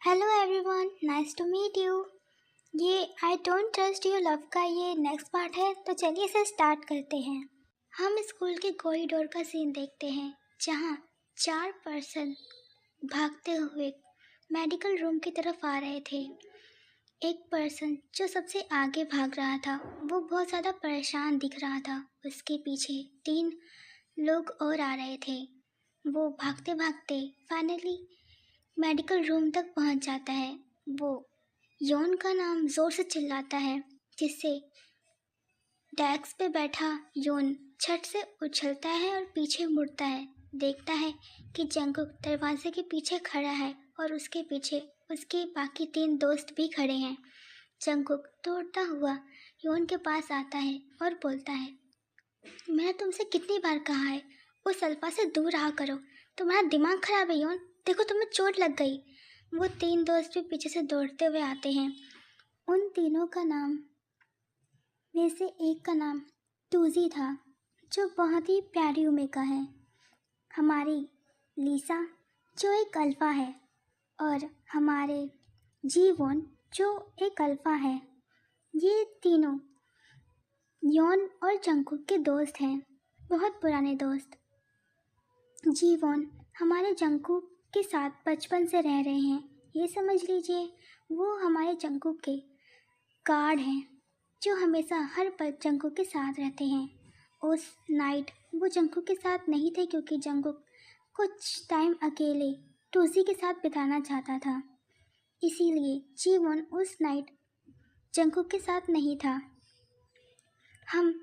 Hello everyone, nice to meet you. ये I don't trust you love का ये next part है, तो चलिए इसे स्टार्ट करते हैं। हम स्कूल के कॉरिडोर का सीन देखते हैं जहाँ 4 पर्सन भागते हुए मेडिकल रूम की तरफ आ रहे थे। एक पर्सन जो सबसे आगे भाग रहा था वो बहुत ज़्यादा परेशान दिख रहा था। उसके पीछे 3 लोग और आ रहे थे। वो भागते भागते फाइनली मेडिकल रूम तक पहुंच जाता है। वो यौन का नाम ज़ोर से चिल्लाता है, जिससे डेस्क पे बैठा यौन छट से उछलता है और पीछे मुड़ता है। देखता है कि जंगकुक दरवाजे के पीछे खड़ा है और उसके पीछे उसके बाकी 3 दोस्त भी खड़े हैं। जंगकुक दौड़ता हुआ यौन के पास आता है और बोलता है, मैंने तुमसे कितनी बार कहा है उस अल्फा से दूर रहा करो। तुम्हारा दिमाग खराब है यौन, देखो तुम्हें चोट लग गई। वो 3 दोस्त भी पीछे से दौड़ते हुए आते हैं। उन तीनों का नाम में से एक का नाम टूजी था, जो बहुत ही प्यारी उम्र का है। हमारी लीसा जो एक अल्फा है, और हमारे जीवोन जो एक अल्फा है। ये तीनों यौन और जंगकुक के दोस्त हैं, बहुत पुराने दोस्त। जीवोन हमारे जंगकुक के साथ बचपन से रह रहे हैं। ये समझ लीजिए वो हमारे जंगकुक के गार्ड हैं, जो हमेशा हर पल जंगकुक के साथ रहते हैं। उस नाइट वो जंगकुक के साथ नहीं थे क्योंकि जंगकुक कुछ टाइम अकेले टूजी के साथ बिताना चाहता था। इसीलिए जीवन उस नाइट जंगकुक के साथ नहीं था। हम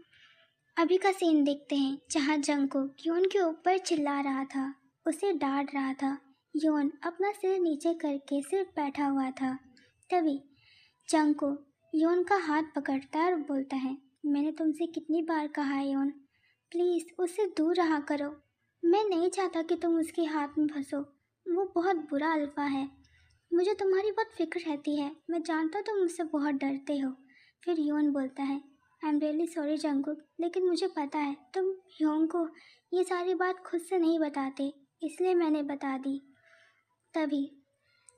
अभी का सीन देखते हैं जहाँ जंगकुक योन के ऊपर चिल्ला रहा था, उसे डांट रहा था। योन अपना सिर नीचे करके सिर्फ बैठा हुआ था। तभी जंगकुक योन का हाथ पकड़ता है और बोलता है, मैंने तुमसे कितनी बार कहा है योन, प्लीज़ उससे दूर रहा करो। मैं नहीं चाहता कि तुम उसके हाथ में फंसो। वो बहुत बुरा अल्फा है। मुझे तुम्हारी बहुत फिक्र रहती है। मैं जानता हूँ तुम मुझसे बहुत डरते हो। फिर योन बोलता है, I am really sorry Jungkook, लेकिन मुझे पता है तुम योन को ये सारी बात खुद से नहीं बताते, इसलिए मैंने बता दी। तभी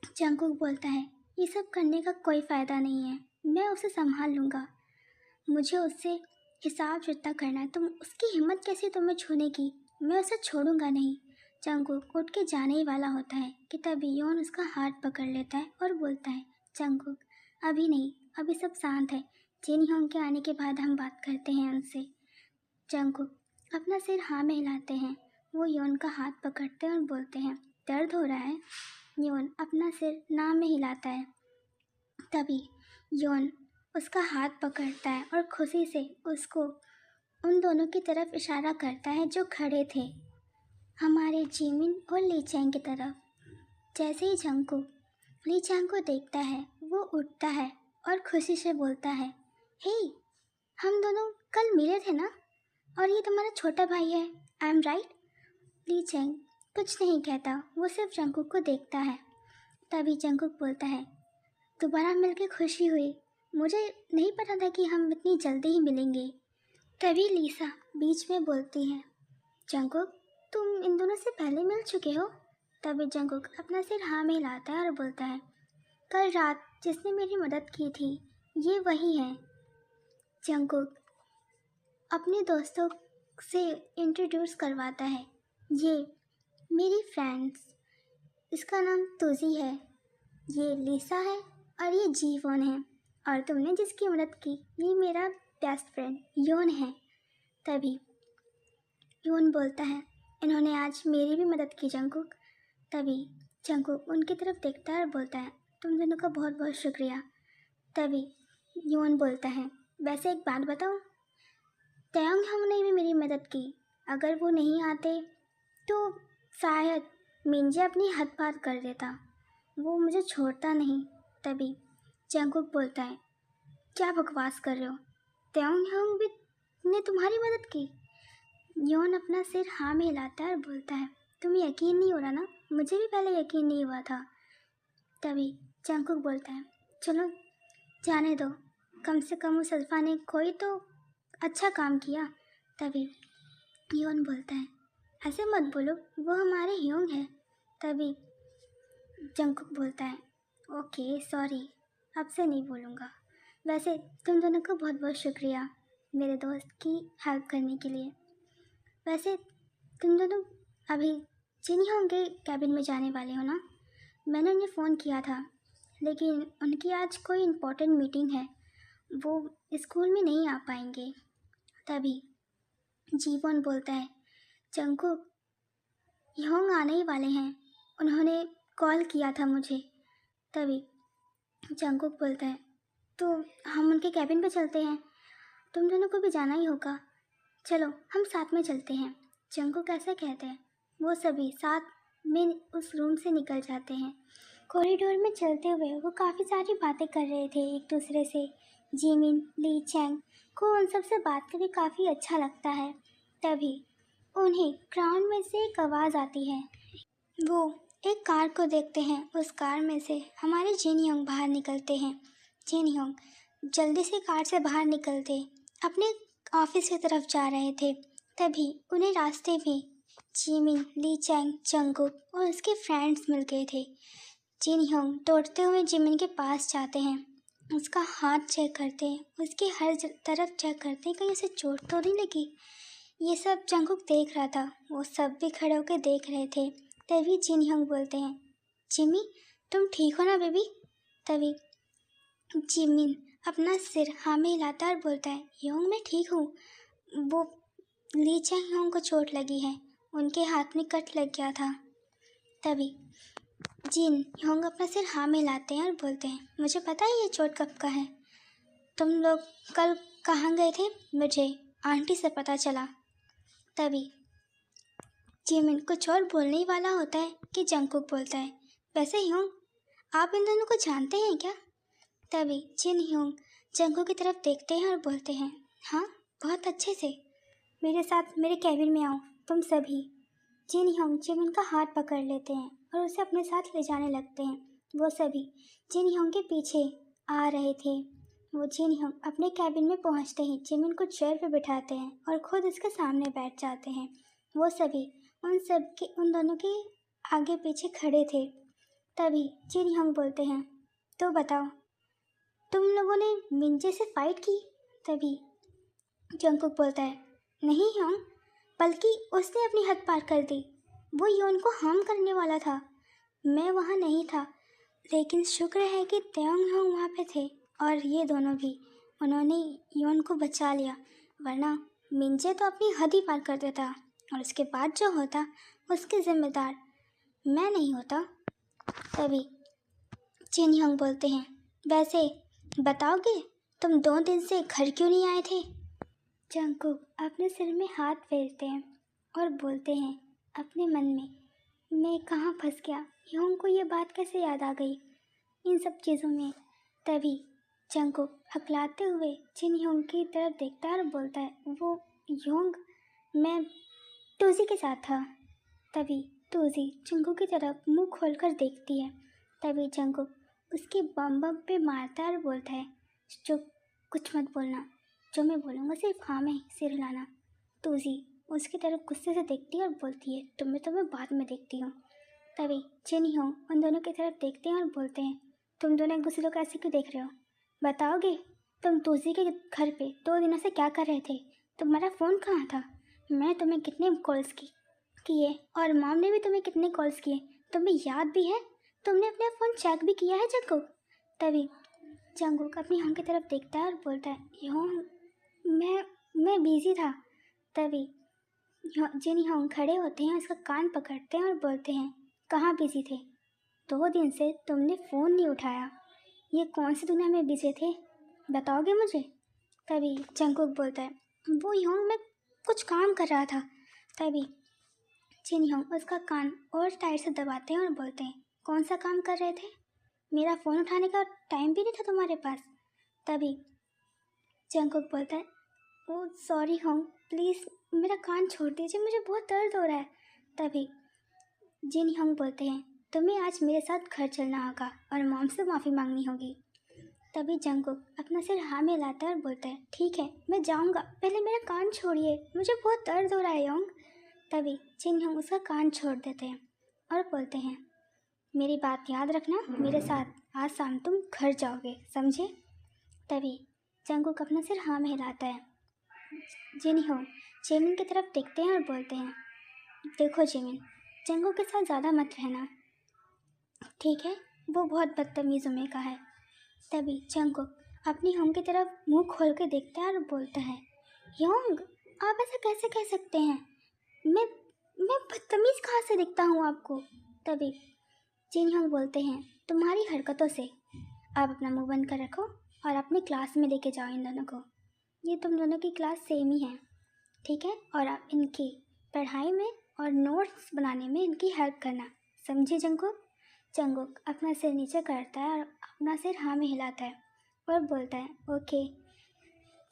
जंगकुक बोलता है, ये सब करने का कोई फ़ायदा नहीं है, मैं उसे संभाल लूँगा। मुझे उससे हिसाब जुटा करना है। तुम उसकी हिम्मत कैसी तुम्हें छूने की? मैं उसे छोड़ूंगा नहीं। जंगकुक उठ के जाने ही वाला होता है कि तभी योन उसका हाथ पकड़ लेता है और बोलता है, जंगकुक अभी नहीं, अभी सब शांत है। जिन योन के आने के बाद हम बात करते हैं उनसे। जंगकुक अपना सिर हाँ में हिलाते हैं। वो योन का हाथ पकड़ते हैं और बोलते हैं, दर्द हो रहा है? योन अपना सिर ना में हिलाता है। तभी योन उसका हाथ पकड़ता है और खुशी से उसको उन दोनों की तरफ इशारा करता है जो खड़े थे, हमारे जिमिन और ली चैंग की तरफ। जैसे ही जंगकुक ली चैंग को देखता है, वो उठता है और खुशी से बोलता है, हे, हम दोनों कल मिले थे ना, और ये तुम्हारा छोटा भाई है, I am right? Li Chang कुछ नहीं कहता, वो सिर्फ जंगकुक को देखता है। तभी जंगकुक बोलता है, दोबारा मिलकर खुशी हुई। मुझे नहीं पता था कि हम इतनी जल्दी ही मिलेंगे। तभी लीसा बीच में बोलती है, जंगकुक तुम इन दोनों से पहले मिल चुके हो? तभी जंगकुक अपना सिर हाँ में हिलाता है और बोलता है, कल रात जिसने मेरी मदद की थी ये वही है। जंगकुक अपने दोस्तों से इंट्रोड्यूस करवाता है, ये मेरी फ्रेंड्स, इसका नाम तुजी है, ये लीसा है और ये जीवोन है, और तुमने जिसकी मदद की ये मेरा बेस्ट फ्रेंड योन है। तभी योन बोलता है, इन्होंने आज मेरी भी मदद की जंगकुक। तभी जंगकुक उनकी तरफ देखता है और बोलता है, तुम दोनों का बहुत बहुत शुक्रिया। तभी योन बोलता है, वैसे एक बात बताऊँ, तयांग ने भी मेरी मदद की। अगर वो नहीं आते तो शायद मिंजे अपनी हद पार कर देता, वो मुझे छोड़ता नहीं। तभी जंगकुक बोलता है, क्या बकवास कर रहे हो, तयांग भी ने तुम्हारी मदद की? योन अपना सिर हाँ में हिलाता है और बोलता है, तुम्हें यकीन नहीं हो रहा ना, मुझे भी पहले यकीन नहीं हुआ था। तभी जंगकुक बोलता है, चलो जाने दो, कम से कम उस अल्फा ने कोई तो अच्छा काम किया। तभी योन बोलता है, ऐसे मत बोलो, वो हमारे ह्योंग है। तभी जंगकुक बोलता है, ओके सॉरी, अब से नहीं बोलूँगा। वैसे तुम दोनों को बहुत बहुत शुक्रिया मेरे दोस्त की हेल्प करने के लिए। वैसे तुम दोनों अभी जिन होंगे कैबिन में जाने वाले हो ना? मैंने उन्हें फ़ोन किया था, लेकिन उनकी आज कोई इम्पोर्टेंट मीटिंग है, वो स्कूल में नहीं आ पाएंगे। तभी जीवन बोलता है, जंकुक योंग आने ही वाले हैं, उन्होंने कॉल किया था मुझे। तभी जंकुक बोलता है, तो हम उनके कैबिन पे चलते हैं, तुम दोनों को भी जाना ही होगा, चलो हम साथ में चलते हैं। जंकुक ऐसा कहते हैं। वो सभी साथ में उस रूम से निकल जाते हैं। कॉरिडोर में चलते हुए वो काफ़ी सारी बातें कर रहे थे एक दूसरे से। जिमिन, ली चैंग को उन सब से बात करके काफ़ी अच्छा लगता है। तभी उन्हें ग्राउंड में से एक आवाज़ आती है। वो एक कार को देखते हैं, उस कार में से हमारे जिन योंग बाहर निकलते हैं। जिन योंग जल्दी से कार से बाहर निकलते अपने ऑफिस की तरफ जा रहे थे। तभी उन्हें रास्ते में जिमिन, ली चैंग, जंगकुक और उसके फ्रेंड्स मिल गए थे। जिन योंग दौड़ते हुए जिमिन के पास जाते हैं, उसका हाथ चेक करते हैं, उसकी हर तरफ चेक करते हैं कहीं उसे चोट तो नहीं लगी। ये सब जंगकुक देख रहा था, वो सब भी खड़े होकर देख रहे थे। तभी जिन योंग बोलते हैं, जिमी तुम ठीक हो ना बेबी? तभी जिमिन अपना सिर हाँ में हिलाता और बोलता है, योंग मैं ठीक हूँ, वो ली चैंग योंग को चोट लगी है, उनके हाथ में कट लग गया था। तभी जिन योंग अपना सिर हाँ में हिलाते हैं और बोलते हैं, मुझे पता है ये चोट कब का है, तुम लोग कल कहाँ गए थे, मुझे आंटी से पता चला। तभी जिमिन कुछ और बोलने ही वाला होता है कि जंगकुक बोलता है, वैसे योंग आप इन दोनों को जानते हैं क्या? तभी जिन योंग जंगकुक की तरफ देखते हैं और बोलते हैं, हाँ बहुत अच्छे से, मेरे साथ मेरे कैबिन में आओ तुम सभी। जिन योंग जिमिन का हाथ पकड़ लेते हैं और उसे अपने साथ ले जाने लगते हैं। वो सभी जिन योंग के पीछे आ रहे थे। वो जिन योंग अपने कैबिन में पहुंचते ही जिमिन को चेयर पर बिठाते हैं और खुद उसके सामने बैठ जाते हैं। वो सभी उन दोनों के आगे पीछे खड़े थे। तभी जिन योंग बोलते हैं, तो बताओ तुम लोगों ने मिंजे से फाइट की? तभी जंगकुक बोलता है, नहीं योंग, बल्कि उसने अपनी हद पार कर दी, वो योन को हार्म करने वाला था, मैं वहाँ नहीं था, लेकिन शुक्र है कि त्योंग योंग वहाँ पे थे और ये दोनों भी, उन्होंने योन को बचा लिया, वरना मिंजे तो अपनी हद ही पार कर देता और उसके बाद जो होता उसके जिम्मेदार मैं नहीं होता। तभी जिन योंग बोलते हैं, वैसे बताओगे तुम 2 दिन से घर क्यों नहीं आए थे? जंगकुक अपने सिर में हाथ फेरते हैं और बोलते हैं अपने मन में, मैं कहाँ फंस गया, योंग को ये बात कैसे याद आ गई इन सब चीज़ों में। तभी जंगकुक हकलाते हुए जिन योंग की तरफ देखता है और बोलता है, वो योंग मैं टूजी के साथ था। तभी टूजी जंगकुक की तरफ मुंह खोलकर देखती है। तभी जंगकुक उसके बम बम पे मारता है और बोलता है, चुप, कुछ मत बोलना, जो मैं बोलूँगा सिर्फ हाँ में सिर हिलाना। टूजी उसकी तरफ गुस्से से देखती है और बोलती है, तुम्हें बाद में देखती हूँ। तभी जिन योंग उन दोनों की तरफ देखते हैं और बोलते हैं, तुम दोनों एक दूसरे को ऐसे क्यों देख रहे हो, बताओगे तुम टूजी के घर पे 2 दिनों से क्या कर रहे थे, तुम्हारा फ़ोन कहाँ था, मैं तुम्हें कितने कॉल्स किए और मॉम ने भी तुम्हें कितने कॉल्स किए, तुम्हें याद भी है, तुमने अपना फ़ोन चेक भी किया है जंगकुक? तभी जंगकुक अपनी योंग की तरफ देखता है और बोलता है, योंग मैं बिज़ी था। तभी जिन योंग खड़े होते हैं, उसका कान पकड़ते हैं और बोलते हैं, कहाँ बिज़ी थे, 2 दिन से तुमने फ़ोन नहीं उठाया, ये कौन सी दुनिया में बिज़ी थे, बताओगे मुझे? तभी जंगकुक बोलता है, वो योंग मैं कुछ काम कर रहा था। तभी जिन योंग उसका कान और टाइट से दबाते हैं और बोलते हैं, कौन सा काम कर रहे थे, मेरा फ़ोन उठाने का टाइम भी नहीं था तुम्हारे पास? तभी जंगकुक बोलता है, ओ सॉरी योंग, प्लीज़ मेरा कान छोड़ दीजिए, मुझे बहुत दर्द हो रहा है। तभी जिन योंग बोलते हैं, तुम्हें आज मेरे साथ घर चलना होगा और मॉम से माफ़ी मांगनी होगी। तभी जंगकुक अपना सिर हाँ में लाता है और बोलता है, ठीक है मैं जाऊँगा, पहले मेरा कान छोड़िए, मुझे बहुत दर्द हो रहा है योंग। तभी जिन योंग उसका कान छोड़ देते हैं और बोलते हैं, मेरी बात याद रखना, मेरे साथ आज शाम तुम घर जाओगे, समझे? तभी जंगकुक अपना सिर हाँ में हिलाता है। जिनहोंग जिमिन की तरफ देखते हैं और बोलते हैं, देखो जिमिन, जंगकुक के साथ ज़्यादा मत रहना, ठीक है? वो बहुत बदतमीज़ उम्र का है। तभी जंगकुक अपनी होंग की तरफ मुंह खोल के देखता है और बोलता है, योंग, आप ऐसा कैसे कह सकते हैं? मैं मैं बदतमीज़ कहाँ से दिखता हूँ आपको? तभी जिनहोंग बोलते हैं, तुम्हारी हरकतों से। आप अपना मुंह बंद कर रखो और अपनी क्लास में लेके जाओ इन दोनों को। ये तुम दोनों की क्लास सेम ही है, ठीक है? और आप इनकी पढ़ाई में और नोट्स बनाने में इनकी हेल्प करना, समझे जंगकुक? जंगकुक अपना सिर नीचे करता है और अपना सिर हाँ में हिलाता है और बोलता है, ओके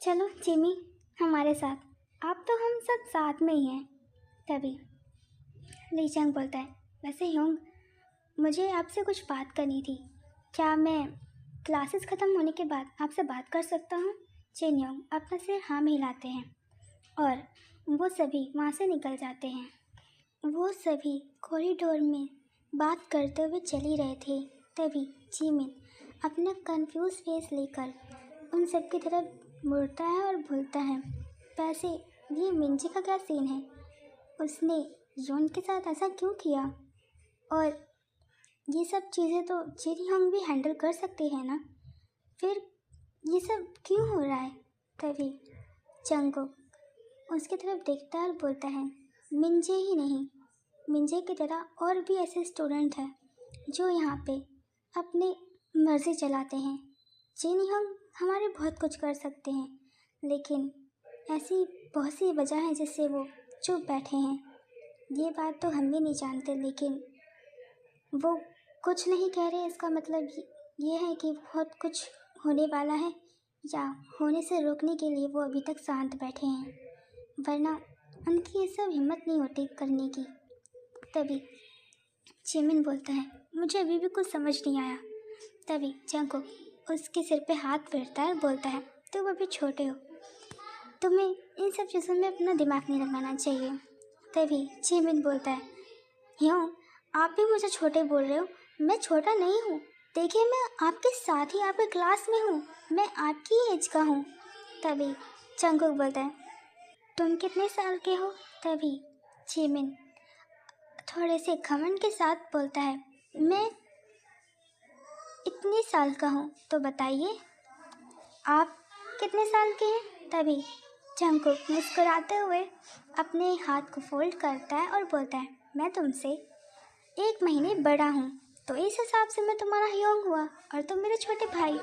चलो जिमी हमारे साथ, आप तो हम सब साथ में ही हैं। तभी ली चंग बोलता है, वैसे योंग, मुझे आपसे कुछ बात करनी थी, क्या मैं क्लासेस ख़त्म होने के बाद आपसे बात कर सकता हूँ? चिन योंग अपना सिर हाँ में हिलाते हैं और वो सभी वहाँ से निकल जाते हैं। वो सभी कॉरिडोर में बात करते हुए चल ही रहे थे। तभी जिमिन अपना कंफ्यूज फेस लेकर उन सब की तरफ मुड़ता है और बोलता है, वैसे ये मिंजी का क्या सीन है? उसने योन के साथ ऐसा क्यों किया? और ये सब चीज़ें तो जिनहोंग भी हैंडल कर सकते हैं ना, फिर ये सब क्यों हो रहा है? तभी जंगकुक उसकी तरफ देखता है और बोलता है, मिंजे ही नहीं, मिंजे की तरह और भी ऐसे स्टूडेंट हैं जो यहाँ पे अपनी मर्ज़ी चलाते हैं। जिनहोंग हमारे बहुत कुछ कर सकते हैं, लेकिन ऐसी बहुत सी वजह है जिससे वो चुप बैठे हैं। ये बात तो हम भी नहीं जानते, लेकिन वो कुछ नहीं कह रहे, इसका मतलब ये है कि बहुत कुछ होने वाला है या होने से रोकने के लिए वो अभी तक शांत बैठे हैं, वरना उनकी ये सब हिम्मत नहीं होती करने की। तभी जिमिन बोलता है, मुझे अभी भी कुछ समझ नहीं आया। तभी जंगकुक उसके सिर पे हाथ फेरता है और बोलता है, तुम अभी छोटे हो, तुम्हें इन सब चीज़ों में अपना दिमाग नहीं लगाना चाहिए। तभी जिमिन बोलता है, यूँ आप भी मुझे छोटे बोल रहे हो? मैं छोटा नहीं हूँ, देखिए मैं आपके साथ ही आपके क्लास में हूँ, मैं आपकी एज का हूँ। तभी जंगकुक बोलता है, तुम कितने साल के हो? तभी जिमिन थोड़े से घमंड के साथ बोलता है, मैं इतने साल का हूँ। तो बताइए आप कितने साल के हैं? तभी जंगकुक मुस्कुराते हुए अपने हाथ को फोल्ड करता है और बोलता है, मैं तुमसे 1 महीने बड़ा हूँ, तो इस हिसाब से मैं तुम्हारा योंग हुआ और तुम मेरे छोटे भाई।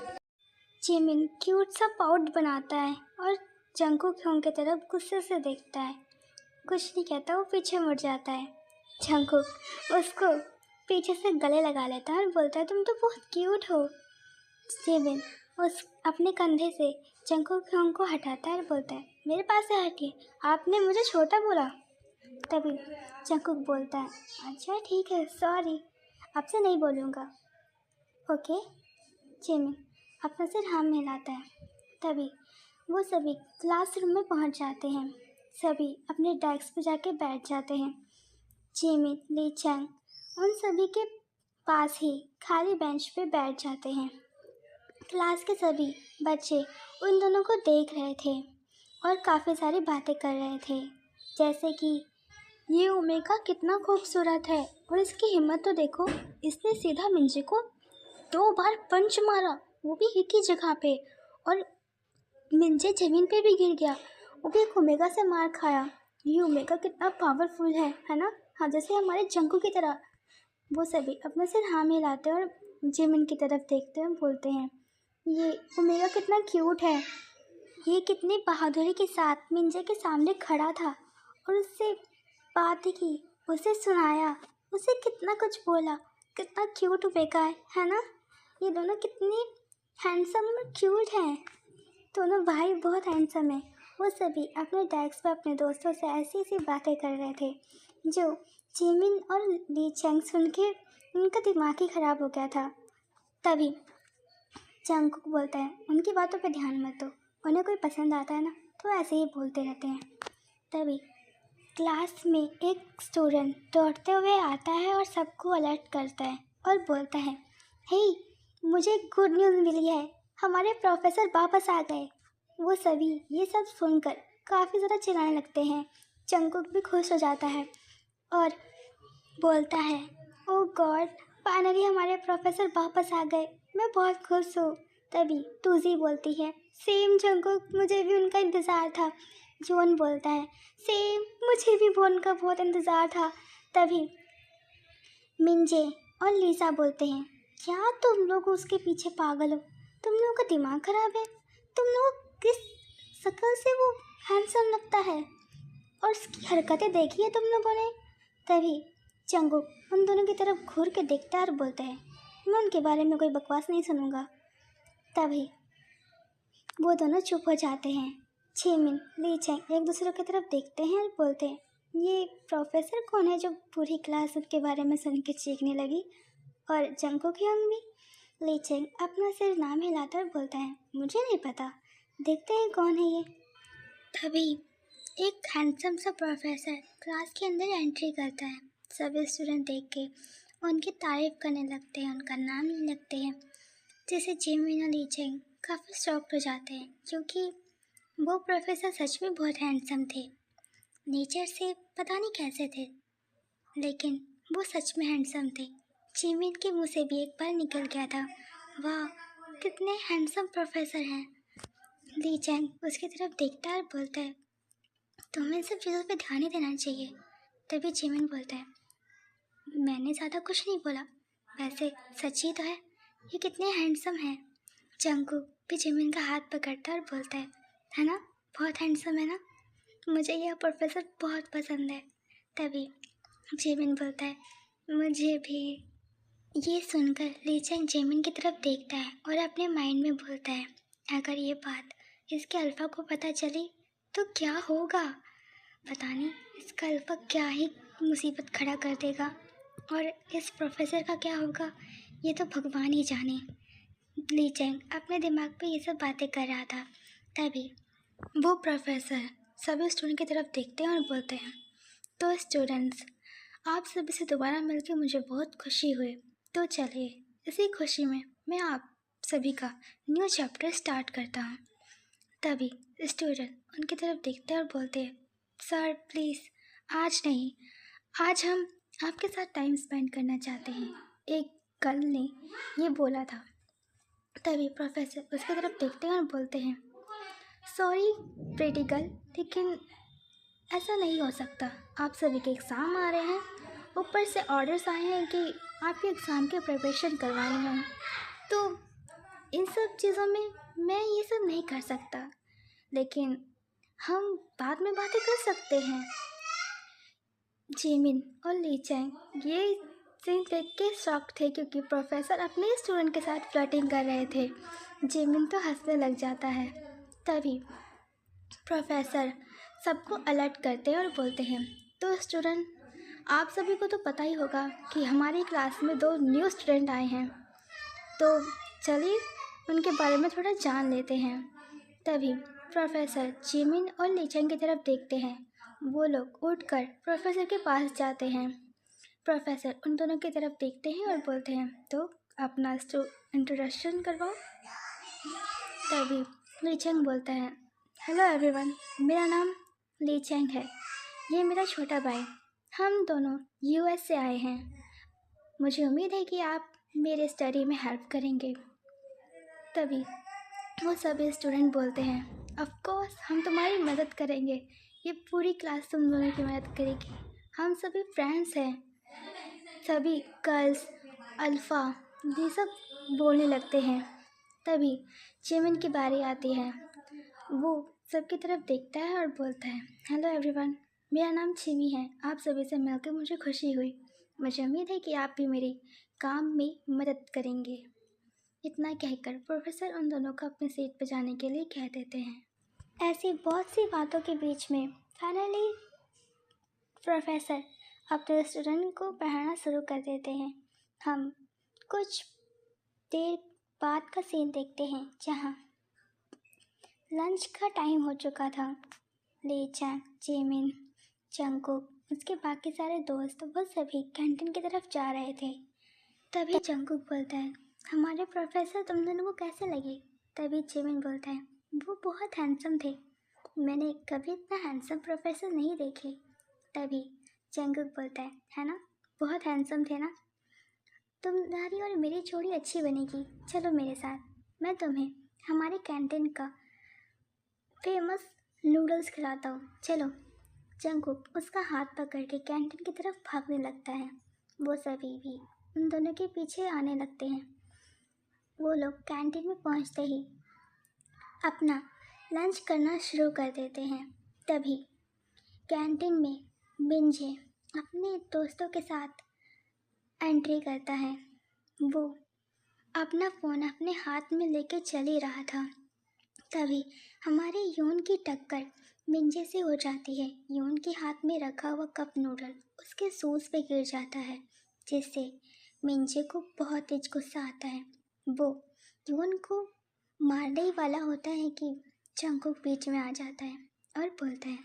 जिमिन क्यूट सा पाउट बनाता है और जंगकुक योंग की तरफ गुस्से से देखता है, कुछ नहीं कहता, वो पीछे मुड़ जाता है। जंगकुक उसको पीछे से गले लगा लेता है और बोलता है, तुम तो बहुत क्यूट हो। जिमिन उस अपने कंधे से जंगकुक योंग को हटाता है और बोलता है, मेरे पास से हटिए, आपने मुझे छोटा बोला। तभी जंगकुक बोलता है, अच्छा ठीक है, सॉरी, आपसे नहीं बोलूँगा। ओके। जिमिन अपना सिर हाँ में हिलाता है। तभी वो सभी क्लासरूम में पहुंच जाते हैं, सभी अपने डेस्क पर जाके बैठ जाते हैं। जिमिन, ली चैंग उन सभी के पास ही खाली बेंच पे बैठ जाते हैं। क्लास के सभी बच्चे उन दोनों को देख रहे थे और काफ़ी सारी बातें कर रहे थे, जैसे कि ये ओमेगा कितना खूबसूरत है और इसकी हिम्मत तो देखो, इसने सीधा मिंजे को 2 बार पंच मारा, वो भी एक ही जगह पे, और मिंजे ज़मीन पे भी गिर गया, वो भी एक ओमेगा से मार खाया। ये ओमेगा कितना पावरफुल है ना? हाँ, जैसे हमारे जंगकुक की तरह। वो सभी अपने सिर हाँ में हिलाते और जिमिन की तरफ देखते हैं, बोलते हैं, ये ओमेगा कितना क्यूट है, ये कितनी बहादुरी के साथ मिंजे के सामने खड़ा था और उससे बात की, उसे सुनाया, उसे कितना कुछ बोला, कितना क्यूट ओमेगा है ना? ये दोनों कितने हैंडसम और क्यूट हैं, दोनों भाई बहुत हैंडसम है। वो सभी अपने डेस्क पर अपने दोस्तों से ऐसी ऐसी बातें कर रहे थे जो जिमिन और ली चैंग सुन के उनका दिमाग ही ख़राब हो गया था। तभी जंगकुक बोलता है, उनकी बातों पे ध्यान मत दो, उन्हें कोई पसंद आता है ना तो ऐसे ही बोलते रहते हैं। तभी क्लास में एक स्टूडेंट दौड़ते हुए आता है और सबको अलर्ट करता है, और बोलता है, हे, मुझे गुड न्यूज़ मिली है, हमारे प्रोफेसर वापस आ गए। वो सभी ये सब सुनकर काफ़ी ज़्यादा चिल्लाने लगते हैं। जंगकुक भी खुश हो जाता है और बोलता है, ओ गॉड, फाइनली हमारे प्रोफेसर वापस आ गए, मैं बहुत खुश हूँ। तभी टूजी बोलती है, सेम जंगकुक, मुझे भी उनका इंतज़ार था। जोन बोलता है, सेम, मुझे भी वो उनका बहुत इंतज़ार था। तभी मिंजे और लीसा बोलते हैं, क्या तुम लोग उसके पीछे पागल हो? तुम लोगों का दिमाग खराब है? तुम लोग किस शक्ल से वो हैंडसम लगता है और उसकी हरकतें देखी है तुम लोगों ने? तभी जंगकुक उन दोनों की तरफ घूर के देखता है और बोलता है, मैं उनके बारे में कोई बकवास नहीं सुनूंगा। तभी वो दोनों चुप हो जाते हैं। जिमिन, ली चैंग एक दूसरे की तरफ देखते हैं और बोलते हैं, ये प्रोफेसर कौन है जो पूरी क्लास उनके बारे में सुन के चीखने लगी? और जंगकुक यंग भी। ली चैंग अपना सिर नाम हिलाता और बोलता है, मुझे नहीं पता, देखते हैं कौन है ये। तभी एक हैंडसम सा प्रोफेसर क्लास के अंदर एंट्री करता है। सभी स्टूडेंट देख के उनकी तारीफ करने लगते हैं, उनका नाम लेने लगते हैं। जैसे जिमिन और ली चैंग काफ़ी शॉक्ड हो जाते हैं क्योंकि वो प्रोफेसर सच में बहुत हैंडसम थे। नेचर से पता नहीं कैसे थे, लेकिन वो सच में हैंडसम थे। जिमिन के मुंह से भी एक बार निकल गया था, वाह, कितने हैंडसम प्रोफेसर हैं। ली चैंग उसकी तरफ देखता है और बोलता है, तुम्हें इन सब चीज़ों पे ध्यान ही देना चाहिए। तभी जिमिन बोलता है, मैंने ज़्यादा कुछ नहीं बोला, वैसे सच ही तो है, ये कितने हैंडसम हैं। जंगकुक भी जिमिन का हाथ पकड़ता है और बोलता है ना, बहुत हैंडसम है ना, मुझे यह प्रोफेसर बहुत पसंद है। तभी जिमिन बोलता है, मुझे भी। ये सुनकर ली चैंग जिमिन की तरफ देखता है और अपने माइंड में बोलता है, अगर ये बात इसके अल्फा को पता चली तो क्या होगा? पता नहीं इसका अल्फा क्या ही मुसीबत खड़ा कर देगा और इस प्रोफेसर का क्या होगा, ये तो भगवान ही जाने। ली चैंग अपने दिमाग पे ये सब बातें कर रहा था। तभी वो प्रोफेसर सभी स्टूडेंट की तरफ देखते हैं और बोलते हैं, तो स्टूडेंट्स, आप सभी से दोबारा मिलकर मुझे बहुत खुशी हुई। तो चलिए इसी खुशी में मैं आप सभी का न्यू चैप्टर स्टार्ट करता हूँ। तभी स्टूडेंट उनकी तरफ देखते हैं और बोलते हैं, सर प्लीज़, आज नहीं, आज हम आपके साथ टाइम स्पेंड करना चाहते हैं, एक गर्ल ने ये बोला था। तभी प्रोफेसर उसकी तरफ देखते हैं और बोलते हैं, सॉरी प्रेटी गर्ल, लेकिन ऐसा नहीं हो सकता, आप सभी के एग्ज़ाम आ रहे हैं, ऊपर से ऑर्डर्स आए हैं कि आपके एग्ज़ाम की प्रिपरेशन करवानी है, तो इन सब चीज़ों में मैं ये सब नहीं कर सकता, लेकिन हम बाद में बातें कर सकते हैं। जिमिन और ली चैंग ये सीन देख के शॉक थे क्योंकि प्रोफेसर अपने स्टूडेंट के साथ फ्लर्टिंग कर रहे थे। जिमिन तो हंसने लग जाता है। तभी प्रोफेसर सबको अलर्ट करते हैं और बोलते हैं, तो स्टूडेंट, आप सभी को तो पता ही होगा कि हमारी क्लास में 2 न्यू स्टूडेंट आए हैं, तो चलिए उनके बारे में थोड़ा जान लेते हैं। तभी प्रोफेसर जिमिन और ली चैंग की तरफ देखते हैं। वो लोग उठकर प्रोफेसर के पास जाते हैं। प्रोफेसर उन दोनों की तरफ देखते हैं और बोलते हैं, तो अपना इंट्रोडक्शन करवाओ। तभी ली चैंग बोलता है, हेलो एवरीवन, मेरा नाम ली चैंग है, ये मेरा छोटा भाई, हम दोनों यूएस से आए हैं, मुझे उम्मीद है कि आप मेरे स्टडी में हेल्प करेंगे। तभी वो सभी स्टूडेंट बोलते हैं, ऑफ कोर्स हम तुम्हारी मदद करेंगे, ये पूरी क्लास तुम दोनों की मदद करेगी, हम सभी फ्रेंड्स हैं। सभी गर्ल्स अल्फ़ा ये सब बोलने लगते हैं। तभी जिमिन की बारी आती है। वो सबकी तरफ देखता है और बोलता है, हेलो एवरीवन, मेरा नाम छिमी है, आप सभी से मिलकर मुझे खुशी हुई, मुझे उम्मीद है कि आप भी मेरी काम में मदद करेंगे। इतना कहकर प्रोफेसर उन दोनों को अपनी सीट पर जाने के लिए कह देते हैं। ऐसी बहुत सी बातों के बीच में फाइनली प्रोफेसर अपने स्टूडेंट को पढ़ाना शुरू कर देते हैं। हम कुछ देर बाद का सीन देखते हैं जहाँ लंच का टाइम हो चुका था। ली चैंग, जिमिन, जंगकुक, उसके बाकी सारे दोस्त वो सभी कैंटीन की तरफ जा रहे थे। तभी जंगकुक बोलता है, हमारे प्रोफेसर तुम दोनों को कैसे लगे? तभी जिमिन बोलता है, वो बहुत हैंडसम थे, मैंने कभी इतना हैंडसम प्रोफेसर नहीं देखे। तभी जंगकुक बोलता है ना, बहुत हैंडसम थे ना, तुम्हारी और मेरी जोड़ी अच्छी बनेगी, चलो मेरे साथ, मैं तुम्हें हमारे कैंटीन का फेमस नूडल्स खिलाता हूँ, चलो। जंगकुक उसका हाथ पकड़ के कैंटीन की तरफ भागने लगता है। वो सभी भी उन दोनों के पीछे आने लगते हैं। वो लोग कैंटीन में पहुँचते ही अपना लंच करना शुरू कर देते हैं। तभी कैंटीन में मिंजे अपने दोस्तों के साथ एंट्री करता है। वो अपना फ़ोन अपने हाथ में लेके चल ही रहा था। तभी हमारे यून की टक्कर मिंजे से हो जाती है। यून के हाथ में रखा हुआ कप नूडल उसके शूज़ पे गिर जाता है, जिससे मिंजे को बहुत तेज गुस्सा आता है। वो यून को मारने ही वाला होता है कि जंगकुक बीच में आ जाता है और बोलता है,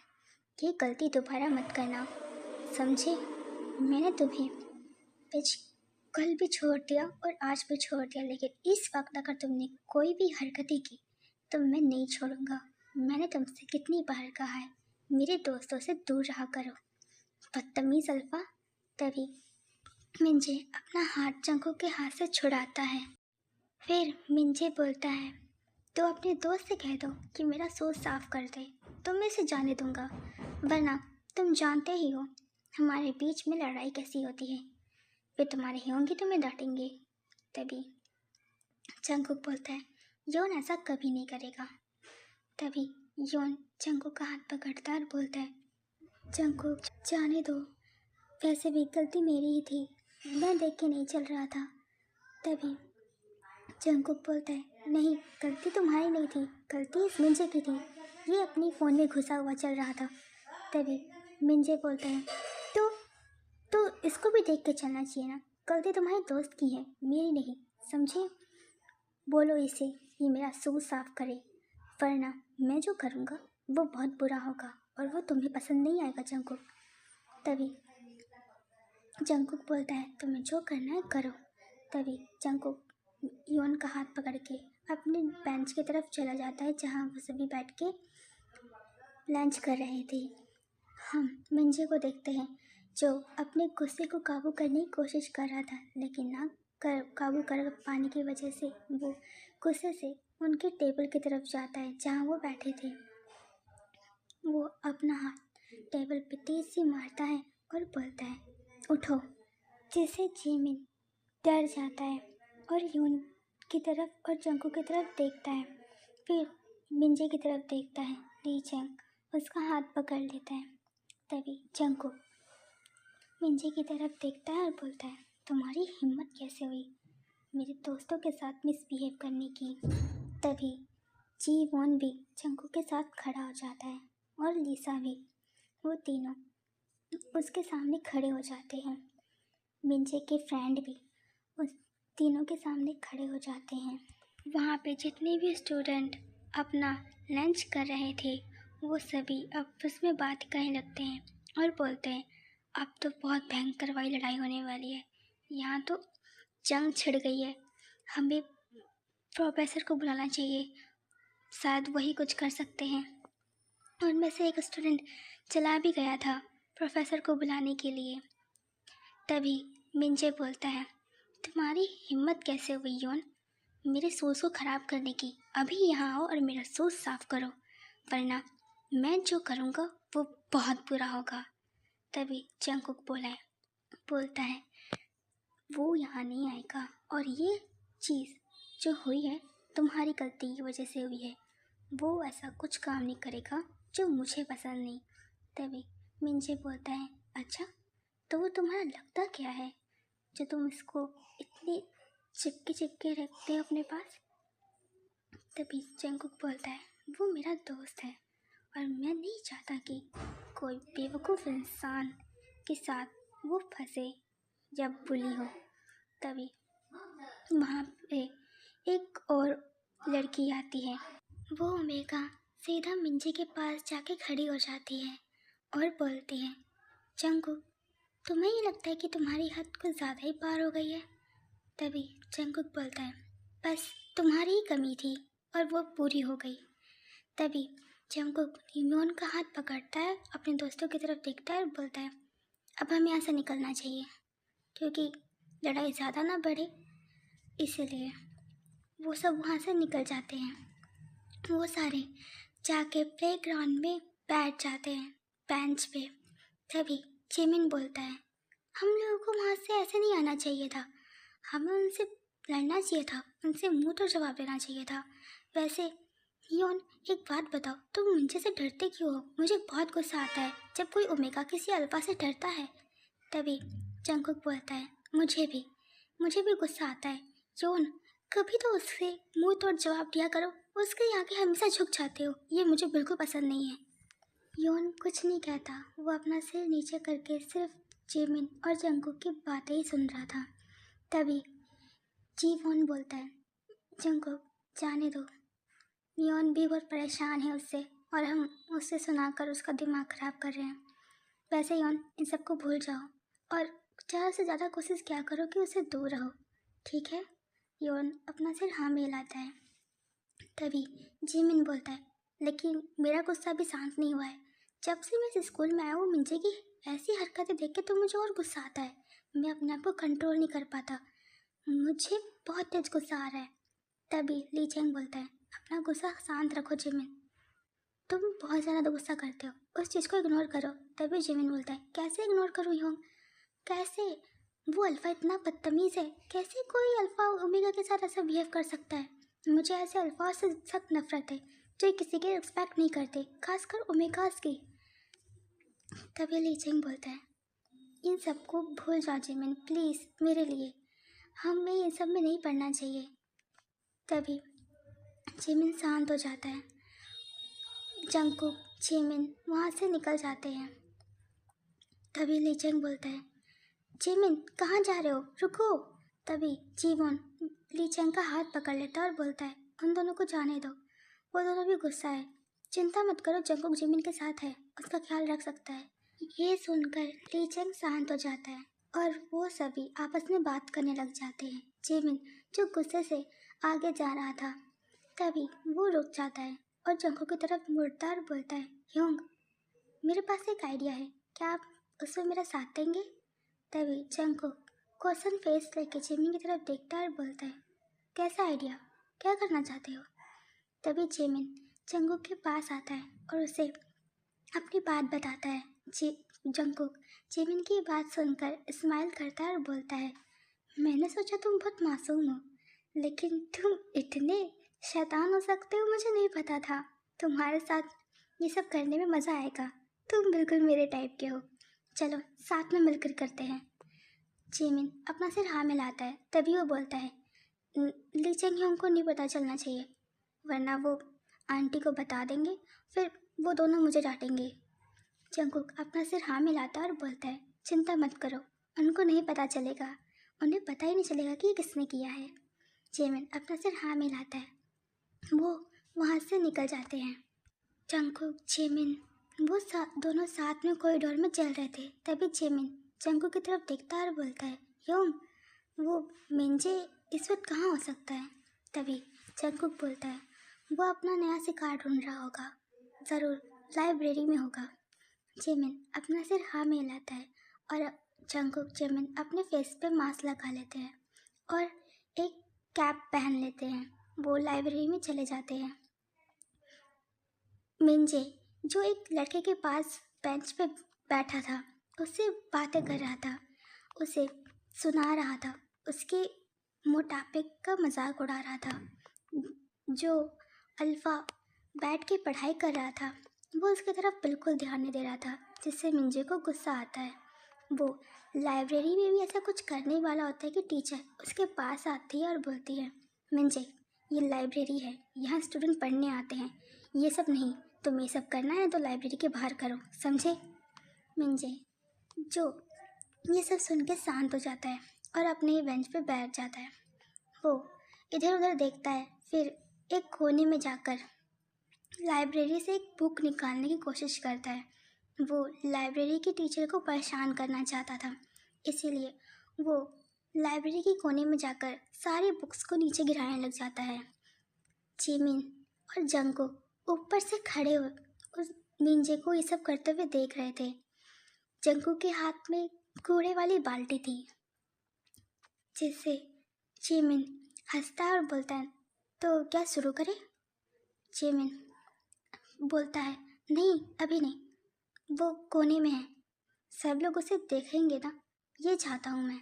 ये गलती दोबारा मत करना, समझे? मैंने तुम्हें कल भी छोड़ दिया और आज भी छोड़ दिया, लेकिन इस वक्त अगर तुमने कोई भी हरकतें की तो मैं नहीं छोड़ूंगा। मैंने तुमसे कितनी बार कहा है, मेरे दोस्तों से दूर रहा करो, बदतमीज अल्फा। तभी मिंजे अपना हाथ जंगकुक के हाथ से छुड़ाता है। फिर मिंजे बोलता है, तो अपने दोस्त से कह दो कि मेरा सोच साफ कर दे, तो मैं इसे जाने दूंगा, वरना तुम जानते ही हो हमारे बीच में लड़ाई कैसी होती है, वे तुम्हारे ही होंगे तुम्हें डांटेंगे। तभी जंगकुक बोलता है, योन ऐसा कभी नहीं करेगा। तभी योन जंगकुक का हाथ पकड़ता है और बोलता है, जंगकुक जाने दो, वैसे भी गलती मेरी ही थी, मैं देख के नहीं चल रहा था। तभी जंगकुक बोलता है, नहीं, गलती तुम्हारी नहीं थी, गलती इस मिंजे की थी, ये अपनी फ़ोन में घुसा हुआ चल रहा था। तभी मिंजे बोलता है, तो इसको भी देख के चलना चाहिए ना, गलती तुम्हारे दोस्त की है, मेरी नहीं, समझे? बोलो इसे ये मेरा सूट साफ करे, वरना मैं जो करूँगा वो बहुत बुरा होगा और वो तुम्हें पसंद नहीं आएगा जंगकुक। तभी जंगकुक बोलता है, तुम्हें जो करना है करो। तभी जंगकुक योन का हाथ पकड़ के अपने बेंच की तरफ चला जाता है, जहाँ वो सभी बैठ के लंच कर रहे थे। हम मिंजे को देखते हैं, जो अपने गुस्से को काबू करने की कोशिश कर रहा था, लेकिन ना काबू कर पाने की वजह से वो गुस्से से उनके टेबल की तरफ जाता है जहाँ वो बैठे थे। वो अपना हाथ टेबल पे तेज से मारता है और बोलता है, उठो, जिससे जिमिन डर जाता है और यून की तरफ और जंगकुक की तरफ देखता है। फिर मिंजे की तरफ देखता है, ली चंग उसका हाथ पकड़ लेता है। तभी जंगकुक मिंजे की तरफ देखता है और बोलता है, तुम्हारी हिम्मत कैसे हुई मेरे दोस्तों के साथ मिसबिहेव करने की? तभी जी वॉन भी जंगकुक के साथ खड़ा हो जाता है और लीसा भी। वो तीनों उसके सामने खड़े हो जाते हैं। मिंजे के फ्रेंड भी उस तीनों के सामने खड़े हो जाते हैं। वहाँ पे जितने भी स्टूडेंट अपना लंच कर रहे थे वो सभी आपस में बात करने लगते हैं और बोलते हैं, अब तो बहुत भयंकर वाली लड़ाई होने वाली है, यहाँ तो जंग छिड़ गई है, हमें प्रोफेसर को बुलाना चाहिए, शायद वही कुछ कर सकते हैं। उनमें से एक स्टूडेंट चला भी गया था प्रोफेसर को बुलाने के लिए। तभी मिंजे बोलता है, तुम्हारी हिम्मत कैसे हुई योन मेरे शूज़ को ख़राब करने की? अभी यहाँ आओ और मेरा शूज़ साफ़ करो, वरना मैं जो करूँगा वो बहुत बुरा होगा। तभी जंगकुक बोलता है, वो यहाँ नहीं आएगा और ये चीज़ जो हुई है तुम्हारी गलती की वजह से हुई है, वो ऐसा कुछ काम नहीं करेगा जो मुझे पसंद नहीं। तभी मिंजे बोलता है, अच्छा तो वो तुम्हारा लगता क्या है जो तुम इसको इतनी चिपके रखते हो अपने पास? तभी जंगकुक बोलता है, वो मेरा दोस्त है और मैं नहीं चाहता कि कोई बेवकूफ़ इंसान के साथ वो फंसे या बुली हो। तभी वहाँ पे एक और लड़की आती है। वो ओमेगा सीधा मिंजे के पास जाके खड़ी हो जाती है और बोलती है, जंगकुक तुम्हें ये लगता है कि तुम्हारी हद कुछ ज़्यादा ही पार हो गई है? तभी जंगकुक बोलता है, बस तुम्हारी ही कमी थी और वो पूरी हो गई। तभी जंगकुक लीमोन का हाथ पकड़ता है, अपने दोस्तों की तरफ देखता है और बोलता है, अब हमें यहाँ से निकलना चाहिए क्योंकि लड़ाई ज़्यादा ना बढ़े, इसीलिए वो सब वहाँ से निकल जाते हैं। वो सारे जाके प्लेग्राउंड में बैठ जाते हैं बेंच पे। तभी जिमिन बोलता है, हम लोगों को वहाँ से ऐसे नहीं आना चाहिए था, हमें उनसे लड़ना चाहिए था, उनसे मुंह तो जवाब देना चाहिए था। वैसे योन, एक बात बताओ, तुम मुझे से डरते क्यों हो? मुझे बहुत गुस्सा आता है जब कोई ओमेगा किसी अल्फा से डरता है। तभी जंगकुक बोलता है, मुझे भी गुस्सा आता है। योन, कभी तो उससे मुंह तोड़ जवाब दिया करो, उसके आगे हमेशा झुक जाते हो, ये मुझे बिल्कुल पसंद नहीं है। योन कुछ नहीं कहता, वो अपना सिर नीचे करके सिर्फ जिमिन और जंगकुक की बातें ही सुन रहा था। तभी जीवोन बोलता है, जंगकुक जाने दो, योन भी बहुत परेशान है उससे और हम उससे सुनाकर उसका दिमाग ख़राब कर रहे हैं। वैसे योन, इन सबको भूल जाओ और ज़्यादा से ज़्यादा कोशिश क्या करो कि उससे दूर रहो, ठीक है? योन अपना सिर हाँ में हिलाता है। तभी जिमिन बोलता है, लेकिन मेरा गुस्सा भी शांत नहीं हुआ है। जब से मैं इस स्कूल में आया हूँ, मिंजे की ऐसी हरकतें देख के तो मुझे और गुस्सा आता है। मैं अपने आप को कंट्रोल नहीं कर पाता, मुझे बहुत तेज गुस्सा आ रहा है। तभी ली चेंग बोलता है, अपना गुस्सा शांत रखो जिमिन, तुम बहुत ज़्यादा गुस्सा करते हो, उस चीज़ को इग्नोर करो। तभी जिमिन बोलता है, कैसे इग्नोर करूँ योंग, कैसे? वो अल्फ़ा इतना बदतमीज़ है, कैसे कोई अल्फ़ा ओमेगा के साथ ऐसा बिहेव कर सकता है? मुझे ऐसे अल्फ़ा से सख्त नफरत है जो किसी की रिस्पेक्ट नहीं करते, खासकर ओमेगास की। तभी ली चेंग बोलता है, इन सबको भूल जाओ जिमिन, प्लीज़ मेरे लिए, हमें इन सब में नहीं पढ़ना चाहिए। तभी जिमिन शांत हो जाता है। जंगकुक, जिमिन वहाँ से निकल जाते हैं। तभी ली चेंग बोलता है, जिमिन कहाँ जा रहे हो, रुको। तभी जीवोन ली चेंग का हाथ पकड़ लेता है और बोलता है, उन दोनों को जाने दो, वो दोनों भी गुस्सा है, चिंता मत करो, जंगकुक जिमिन के साथ है, उसका ख्याल रख सकता है। ये सुनकर ली चेंग शांत हो जाता है और वो सभी आपस में बात करने लग जाते हैं। जिमिन जो गुस्से से आगे जा रहा था, तभी वो रुक जाता है और जंगकुक की तरफ मुड़ता और बोलता है, योंग, मेरे पास एक आइडिया है, क्या आप उसमें मेरा साथ देंगे? तभी जंगकुक क्वेश्चन फेस लेके जिमिन की तरफ देखता है और बोलता है, कैसा आइडिया, क्या करना चाहते हो? तभी जिमिन जंगकुक के पास आता है और उसे अपनी बात बताता है। जंगकुक जिमिन की बात सुनकर स्माइल करता है और बोलता है, मैंने सोचा तुम बहुत मासूम हो, लेकिन तुम इतने शैतान हो सकते हो, मुझे नहीं पता था। तुम्हारे साथ ये सब करने में मज़ा आएगा, तुम बिल्कुल मेरे टाइप के हो, चलो साथ में मिलकर करते हैं। जिमिन अपना सिर हाँ मिलाता है। तभी वो बोलता है, ली चेंग योंग को नहीं पता चलना चाहिए, वरना वो आंटी को बता देंगे, फिर वो दोनों मुझे डांटेंगे। जंगकुक अपना सिर हाँ मिलाता है और बोलता है, चिंता मत करो, उनको नहीं पता चलेगा, उन्हें पता ही नहीं चलेगा कि ये किसने किया है। जिमिन अपना सिर हाँ मिलाता है। वो वहाँ से निकल जाते हैं। जंगकुक, जिमिन वो दोनों साथ में कॉरिडोर में चल रहे थे। तभी जिमिन जंगकुक की तरफ देखता है और बोलता है, योंग, वो मिंजे इस वक्त कहाँ हो सकता है? तभी जंगकुक बोलता है, वो अपना नया शिकार ढूंढ रहा होगा, ज़रूर लाइब्रेरी में होगा। जिमिन अपना सिर हाँ में हिलाता है और जंगकुक, जिमिन अपने फेस पे मास्क लगा लेते हैं और एक कैप पहन लेते हैं। वो लाइब्रेरी में चले जाते हैं। मिंजे जो एक लड़के के पास बेंच पे बैठा था, उससे बातें कर रहा था, उसे सुना रहा था, उसके मोटापे का मजाक उड़ा रहा था। जो अल्फ़ा बैठ के पढ़ाई कर रहा था, वो उसकी तरफ बिल्कुल ध्यान नहीं दे रहा था, जिससे मिंजे को गुस्सा आता है। वो लाइब्रेरी में भी ऐसा कुछ करने वाला होता है कि टीचर उसके पास आती है और बोलती है, मिंजे ये लाइब्रेरी है, यहाँ स्टूडेंट पढ़ने आते हैं, ये सब नहीं, तुम्हें ये सब करना है तो लाइब्रेरी के बाहर करो, समझे? मिंजे जो ये सब सुन के शांत हो जाता है और अपने ही बेंच पे बैठ जाता है। वो इधर उधर देखता है, फिर एक कोने में जाकर लाइब्रेरी से एक बुक निकालने की कोशिश करता है। वो लाइब्रेरी की टीचर को परेशान करना चाहता था, इसीलिए वो लाइब्रेरी के कोने में जाकर सारी बुक्स को नीचे गिराने लग जाता है। जिमिन और जंगकुक ऊपर से खड़े हो उस मिंजे को ये सब करते हुए देख रहे थे। जंगकुक के हाथ में कूड़े वाली बाल्टी थी, जिससे जिमिन हंसता है और बोलता है, तो क्या शुरू करें? जिमिन बोलता है, नहीं अभी नहीं, वो कोने में है, सब लोग उसे देखेंगे ना, ये चाहता हूँ मैं।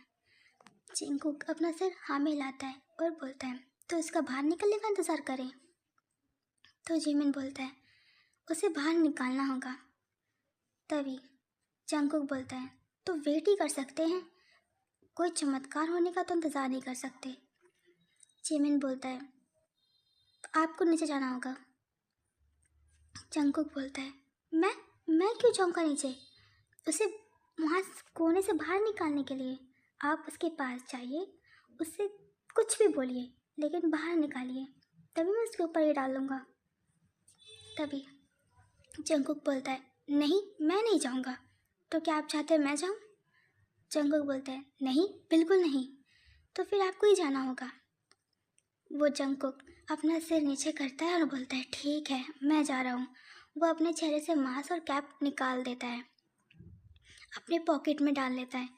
जंगकुक अपना सिर हाँ में हिलाता है और बोलता है, तो इसका बाहर निकलने का इंतज़ार करें? तो जिमिन बोलता है, उसे बाहर निकालना होगा। तभी जंगकुक बोलता है, तो वेट ही कर सकते हैं, कोई चमत्कार होने का तो इंतज़ार नहीं कर सकते। जिमिन बोलता है, आपको नीचे जाना होगा। जंगकुक बोलता है, मैं क्यों जाऊँगा नीचे? उसे वहाँ कोने से बाहर निकालने के लिए आप उसके पास जाइए, उससे कुछ भी बोलिए, लेकिन बाहर निकालिए, तभी मैं उसके ऊपर ये डालूँगा। तभी जंगकुक बोलता है, नहीं मैं नहीं जाऊँगा। तो क्या आप चाहते हैं मैं जाऊँ? जंगकुक बोलता है, नहीं बिल्कुल नहीं, तो फिर आपको ही जाना होगा। वो जंगकुक अपना सिर नीचे करता है और बोलता है, ठीक है मैं जा रहा हूँ। वो अपने चेहरे से मास्क और कैप निकाल देता है, अपने पॉकेट में डाल लेता है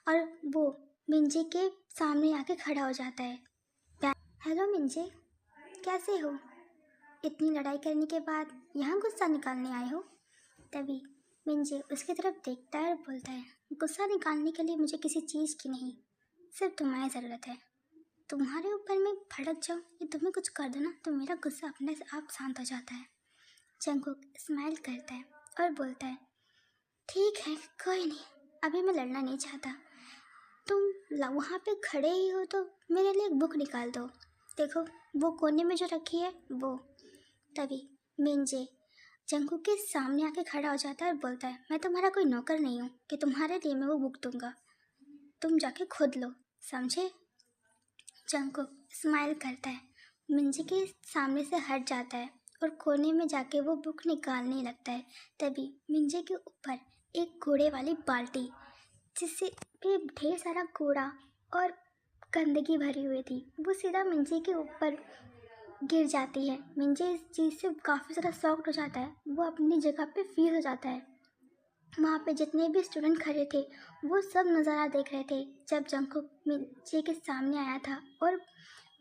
और वो मिंजे के सामने आके खड़ा हो जाता है। हेलो मिंजे, कैसे हो? इतनी लड़ाई करने के बाद यहाँ गुस्सा निकालने आए हो? तभी मिंजे उसकी तरफ देखता है और बोलता है, गुस्सा निकालने के लिए मुझे किसी चीज़ की नहीं, सिर्फ तुम्हारी ज़रूरत है। तुम्हारे ऊपर मैं भड़क जाऊँ या तुम्हें कुछ कर दो ना, तो मेरा गुस्सा अपने से आप शांत हो जाता है। जंगकुक स्माइल करता है और बोलता है, ठीक है कोई नहीं, अभी मैं लड़ना नहीं चाहता। तुम वहाँ पे खड़े ही हो तो मेरे लिए एक बुक निकाल दो, देखो वो कोने में जो रखी है वो। तभी मिंजे जंगकुक के सामने आके खड़ा हो जाता है और बोलता है, मैं तुम्हारा कोई नौकर नहीं हूँ कि तुम्हारे लिए मैं वो बुक दूंगा, तुम जाके खुद लो, समझे? जंगकुक स्माइल करता है, मिंजे के सामने से हट जाता है और कोने में जाके वो बुक निकालने लगता है। तभी मिंजे के ऊपर एक कूड़े वाली बाल्टी, जिससे पे ढेर सारा कूड़ा और गंदगी भरी हुई थी, वो सीधा मिंजे के ऊपर गिर जाती है। मिंजे इस चीज़ से काफ़ी ज़्यादा शॉक्ड हो जाता है, वो अपनी जगह पे फ्रीज हो जाता है। वहाँ पे जितने भी स्टूडेंट खड़े थे वो सब नज़ारा देख रहे थे जब जंगकुक मिंजे के सामने आया था और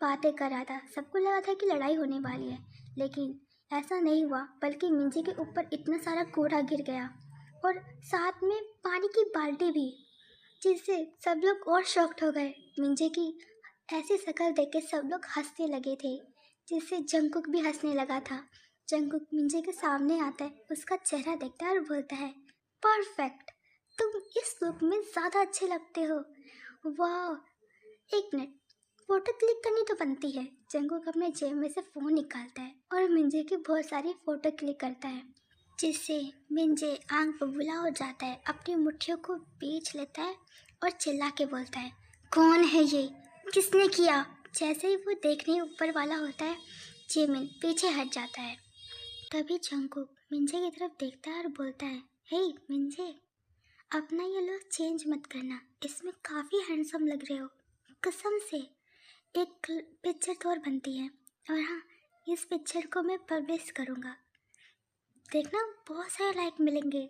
बातें कर रहा था। सबको लगा था कि लड़ाई होने वाली है, लेकिन ऐसा नहीं हुआ, बल्कि मिंजे के ऊपर इतना सारा कूड़ा गिर गया और साथ में पानी की बाल्टी भी, जिससे सब लोग और शॉक्ड हो गए। मिंजे की ऐसी शक्ल देख के सब लोग हंसने लगे थे, जिससे जंगकुक भी हंसने लगा था। जंगकुक मिंजे के सामने आता है, उसका चेहरा देखता है और बोलता है, परफेक्ट, तुम इस लुक में ज़्यादा अच्छे लगते हो। वाह, एक मिनट, फोटो क्लिक करनी तो बनती है। जंगकुक अपने जेब में से फ़ोन निकालता है और मिंजे की बहुत सारी फ़ोटो क्लिक करता है, जिससे मिंजे आंख बबूला हो जाता है, अपनी मुट्ठियों को बीच लेता है और चिल्ला के बोलता है, कौन है ये, किसने किया? जैसे ही वो देखने ऊपर वाला होता है, जिमिन पीछे हट जाता है। तभी जंगकुक मिंजे की तरफ देखता है और बोलता है, हे मिंजे, अपना ये लुक चेंज मत करना, इसमें काफ़ी हैंडसम लग रहे हो, कसम से। एक पिक्चर तो और बनती है, और हाँ, इस पिक्चर को मैं पब्लिश करूँगा, देखना बहुत सारे लाइक मिलेंगे।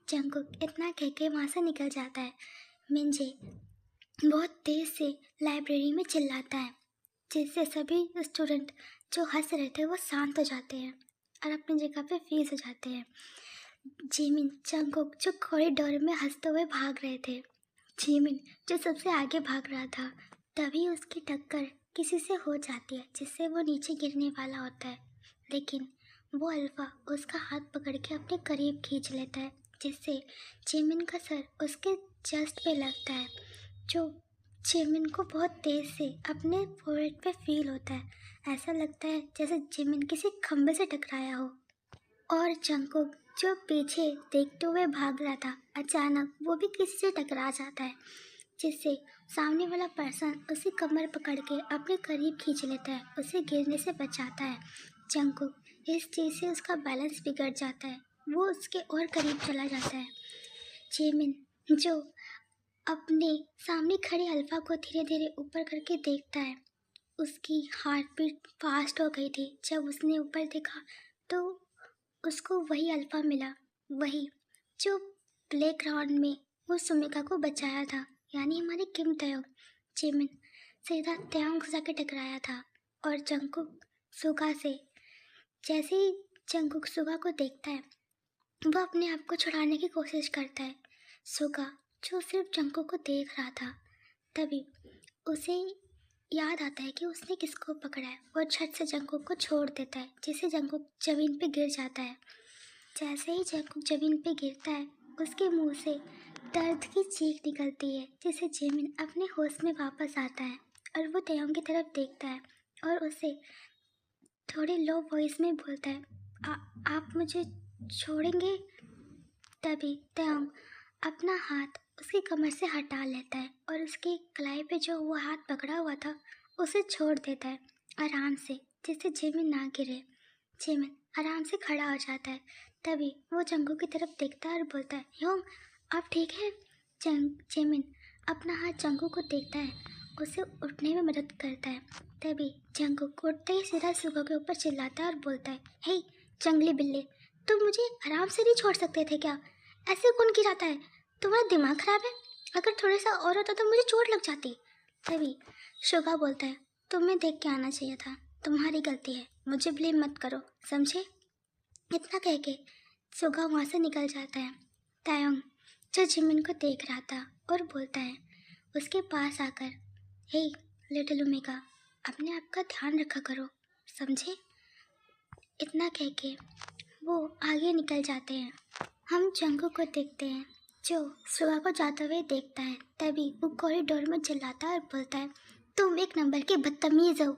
जंगकुक इतना कह के वहाँ से निकल जाता है। मिंजे बहुत तेज़ से लाइब्रेरी में चिल्लाता है, जिससे सभी स्टूडेंट जो हंस रहे थे वो शांत हो जाते हैं और अपनी जगह पे फ्रीज हो जाते हैं। जिमिन जंगकुक जो कॉरिडोर में हंसते हुए भाग रहे थे, जिमिन जो सबसे आगे भाग रहा था, तभी उसकी टक्कर किसी से हो जाती है, जिससे वो नीचे गिरने वाला होता है। लेकिन वो अल्फा उसका हाथ पकड़ के अपने करीब खींच लेता है, जिससे जिमिन का सर उसके चेस्ट पे लगता है, जो जिमिन को बहुत तेज़ से अपने फोrehead पे फील होता है। ऐसा लगता है जैसे जिमिन किसी खंभे से टकराया हो। और जंगकुक जो पीछे देखते हुए भाग रहा था, अचानक वो भी किसी से टकरा जाता है, जिससे सामने वाला पर्सन उसे कमर पकड़ के अपने करीब खींच लेता है, उसे गिरने से बचाता है। जंगकुक इस चीज़ से उसका बैलेंस बिगड़ जाता है, वो उसके और करीब चला जाता है। जिमिन जो अपने सामने खड़े अल्फा को धीरे धीरे ऊपर करके देखता है। उसकी हार्ट बीट फास्ट हो गई थी। जब उसने ऊपर देखा तो उसको वही अल्फा मिला, वही जो प्लेग्राउंड में वो सुमिका को बचाया था, यानी हमारे किम तयोंग। जिमिन सीधा तयोंग से जाके टकराया था और जंगकुक सुगा से। जैसे ही जंगकुक सुगा को देखता है वह अपने आप को छुड़ाने की कोशिश करता है। सुगा जो सिर्फ जंगकुक को देख रहा था, तभी उसे याद आता है कि उसने किसको पकड़ा है और झट से जंगकुक को छोड़ देता है, जिससे जंगकुक जमीन पे गिर जाता है। जैसे ही जंगकुक जमीन पे गिरता है उसके मुंह से दर्द की चीख निकलती है, जिससे जिमिन अपने होश में वापस आता है और वो तयोंग की तरफ देखता है और उसे थोड़ी लो वॉइस में बोलता है, आप मुझे छोड़ेंगे? तभी तयोंग अपना हाथ उसकी कमर से हटा लेता है और उसके कलाई पे जो वो हाथ पकड़ा हुआ था उसे छोड़ देता है आराम से, जिससे जिमिन ना गिरे। जिमिन आराम से खड़ा हो जाता है। तभी वो जंगू की तरफ देखता है और बोलता है, योंग आप ठीक हैं? जिमिन अपना हाथ जंगू को देखता है, उसे उठने में मदद करता है। तभी जंगू उठते ही सीधा सुगा के ऊपर चिल्लाता है और बोलता है, हे जंगली बिल्ले, तुम मुझे आराम से नहीं छोड़ सकते थे क्या? ऐसे कौन गिराता है? तुम्हारा दिमाग खराब है? अगर थोड़ा सा और होता तो मुझे चोट लग जाती। तभी शुगा बोलता है, तुम्हें देख के आना चाहिए था, तुम्हारी गलती है, मुझे ब्लेम मत करो, समझे? इतना कह के शुगा वहाँ से निकल जाता है। तायोंग जो जिमिन को देख रहा था और बोलता है उसके पास आकर, हे लिटिल ओमेगा, अपने आप का ध्यान रखा करो, समझे? इतना कह के वो आगे निकल जाते हैं। हम जंगू को देखते हैं जो सुगा को जाते हुए देखता है। तभी वो कॉरिडोर में चिल्लाता है और बोलता है, तुम एक नंबर के बदतमीज हो,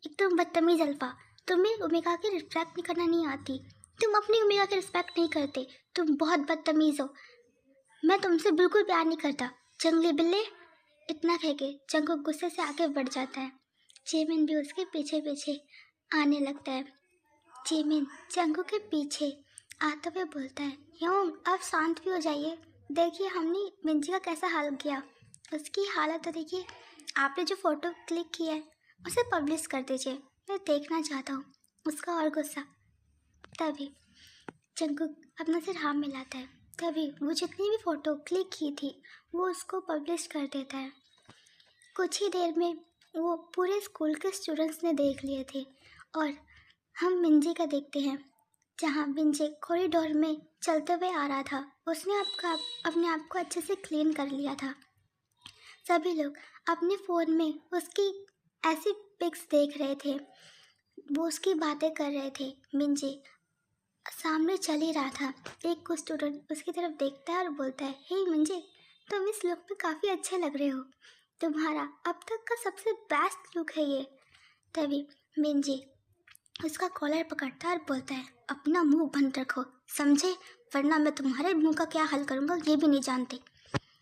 एकदम बदतमीज अल्फा, तुम्हें ओमेगा की रिस्पेक्ट करना नहीं आती, तुम अपनी ओमेगा की रिस्पेक्ट नहीं करते, तुम बहुत बदतमीज हो, मैं तुमसे बिल्कुल प्यार नहीं करता, जंगली बिल्ले। इतना कह के जंगू गुस्से से आगे बढ़ जाता है। जेमिन भी उसके पीछे पीछे आने लगता है। जेमिन जंगू के पीछे आते हुए बोलता है, योंग आप शांत भी हो जाइए, देखिए हमने मिंजी का कैसा हाल किया, उसकी हालत तो देखिए, आपने जो फ़ोटो क्लिक किया है उसे पब्लिश कर दीजिए, मैं देखना चाहता हूँ उसका और गुस्सा। तभी जंगकुक अपना सिर हाँ मिलाता है। तभी वो जितनी भी फ़ोटो क्लिक की थी वो उसको पब्लिश कर देता है। कुछ ही देर में वो पूरे स्कूल के स्टूडेंट्स ने देख लिए थे और हम मिंजी का देखते हैं, जहाँ मिंजी कॉरिडोर में चलते हुए आ रहा था। उसने अपने आप को अच्छे से क्लीन कर लिया था। सभी लोग अपने फ़ोन में उसकी ऐसी पिक्स देख रहे थे, वो उसकी बातें कर रहे थे। मिंजी सामने चल ही रहा था। एक को स्टूडेंट उसकी तरफ देखता है और बोलता है, हे मिंजी, तुम इस लुक में काफ़ी अच्छे लग रहे हो, तुम्हारा अब तक का सबसे बेस्ट लुक है ये। तभी मिंजी उसका कॉलर पकड़ता है और बोलता है, अपना मुंह बंद रखो, समझे, वरना मैं तुम्हारे मुंह का क्या हल करूँगा ये भी नहीं जानती।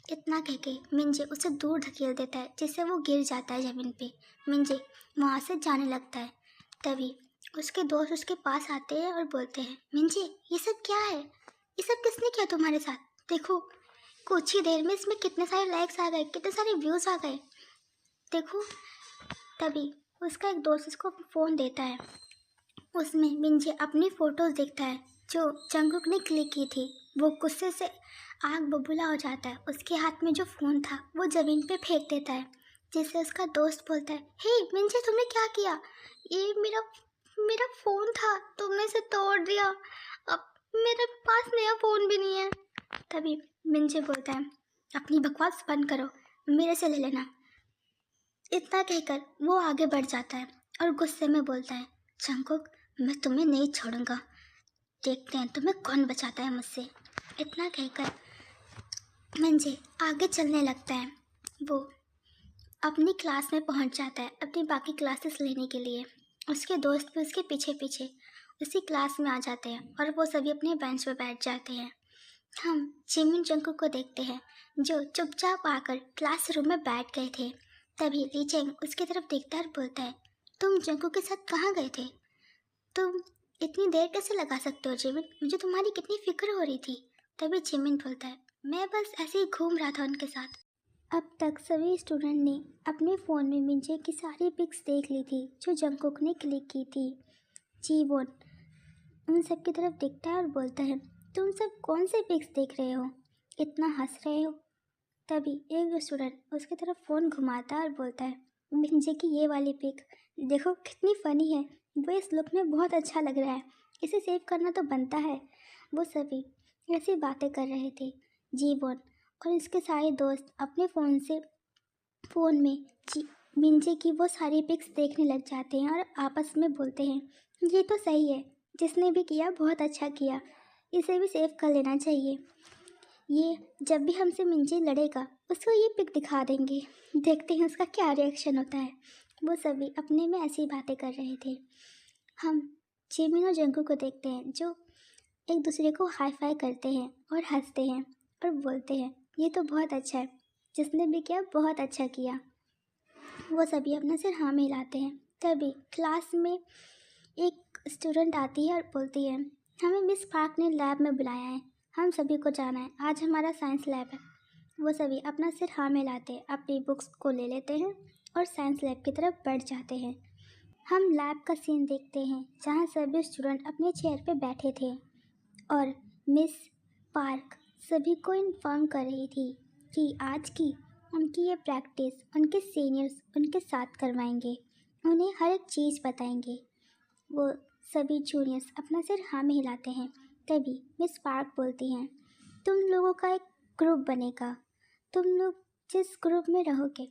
इतना कह के मिंजी उसे दूर धकेल देता है, जिससे वो गिर जाता है ज़मीन पे। मिंजी वहाँ से जाने लगता है। तभी उसके दोस्त उसके पास आते हैं और बोलते हैं, मिंजी ये सब क्या है, ये सब किसने किया तुम्हारे साथ? देखो कुछ ही देर में इसमें कितने सारे लाइक्स आ गए, कितने सारे व्यूज़ आ गए, देखो। तभी उसका एक दोस्त उसको फ़ोन देता है। उसमें मिंजी अपनी फ़ोटोज़ देखता है जो जंगकुक ने क्लिक की थी। वो गुस्से से आग बबूला हो जाता है। उसके हाथ में जो फ़ोन था वो ज़मीन पे फेंक देता है, जिससे उसका दोस्त बोलता है, हे मिंजी तुमने क्या किया? ये मेरा मेरा फ़ोन था, तुमने इसे तोड़ दिया, अब मेरे पास नया फ़ोन भी नहीं है। तभी मिंजी बोलता है, अपनी बकवास बंद करो, मेरे से ले लेना। इतना कहकर वो आगे बढ़ जाता है और गुस्से में बोलता है, जंगकुक मैं तुम्हें नहीं छोड़ूंगा, देखते हैं तुम्हें कौन बचाता है मुझसे। इतना कहकर मिंजी आगे चलने लगता है। वो अपनी क्लास में पहुंच जाता है अपनी बाकी क्लासेस लेने के लिए। उसके दोस्त भी उसके पीछे पीछे उसी क्लास में आ जाते हैं और वो सभी अपने बेंच पर बैठ जाते हैं। हम जिमिन जंगकुक को देखते हैं जो चुपचाप आकर क्लासरूम में बैठ गए थे। तभी ली चेंग उसकी तरफ देखता है और बोलता है, तुम जंगकुक के साथ कहाँ गए थे? तुम इतनी देर कैसे लगा सकते हो जिमिन, मुझे तुम्हारी कितनी फिक्र हो रही थी। तभी जिमिन बोलता है, मैं बस ऐसे ही घूम रहा था उनके साथ। अब तक सभी स्टूडेंट ने अपने फ़ोन में मिंजे की सारी पिक्स देख ली थी जो जंगकुक ने क्लिक की थी। जीवोन उन सब की तरफ देखता है और बोलता है, तुम सब कौन से पिक्स देख रहे हो, इतना हंस रहे हो। तभी एक स्टूडेंट उसकी तरफ फ़ोन घुमाता है और बोलता है, मिंजे की ये वाली पिक देखो कितनी फ़नी है, वो इस लुक में बहुत अच्छा लग रहा है, इसे सेव करना तो बनता है। वो सभी ऐसी बातें कर रहे थे। जीवोन और इसके सारे दोस्त अपने फ़ोन में मिंजे की वो सारी पिक्स देखने लग जाते हैं और आपस में बोलते हैं, ये तो सही है, जिसने भी किया बहुत अच्छा किया, इसे भी सेव कर लेना चाहिए। ये जब भी हमसे मिंजे लड़ेगा उसको ये पिक दिखा देंगे, देखते हैं उसका क्या रिएक्शन होता है। वो सभी अपने में ऐसी बातें कर रहे थे। हम जिमिन और जंगू को देखते हैं जो एक दूसरे को हाई फाई करते हैं और हंसते हैं और बोलते हैं, ये तो बहुत अच्छा है, जिसने भी किया बहुत अच्छा किया। वो सभी अपना सिर हाँ में हिलाते हैं। तभी क्लास में एक स्टूडेंट आती है और बोलती है, हमें मिस पार्क ने लैब में बुलाया है, हम सभी को जाना है, आज हमारा साइंस लैब है। वो सभी अपना सिर हाँ में हिलाते अपनी बुक्स को ले लेते हैं और साइंस लैब की तरफ बढ़ जाते हैं। हम लैब का सीन देखते हैं जहाँ सभी स्टूडेंट अपने चेयर पे बैठे थे और मिस पार्क सभी को इन्फॉर्म कर रही थी कि आज की उनकी ये प्रैक्टिस उनके सीनियर्स उनके साथ करवाएंगे, उन्हें हर एक चीज़ बताएंगे। वो सभी जूनियर्स अपना सिर हाँ में हिलाते हैं। तभी मिस पार्क बोलती हैं, तुम लोगों का एक ग्रुप बनेगा, तुम लोग जिस ग्रुप में रहोगे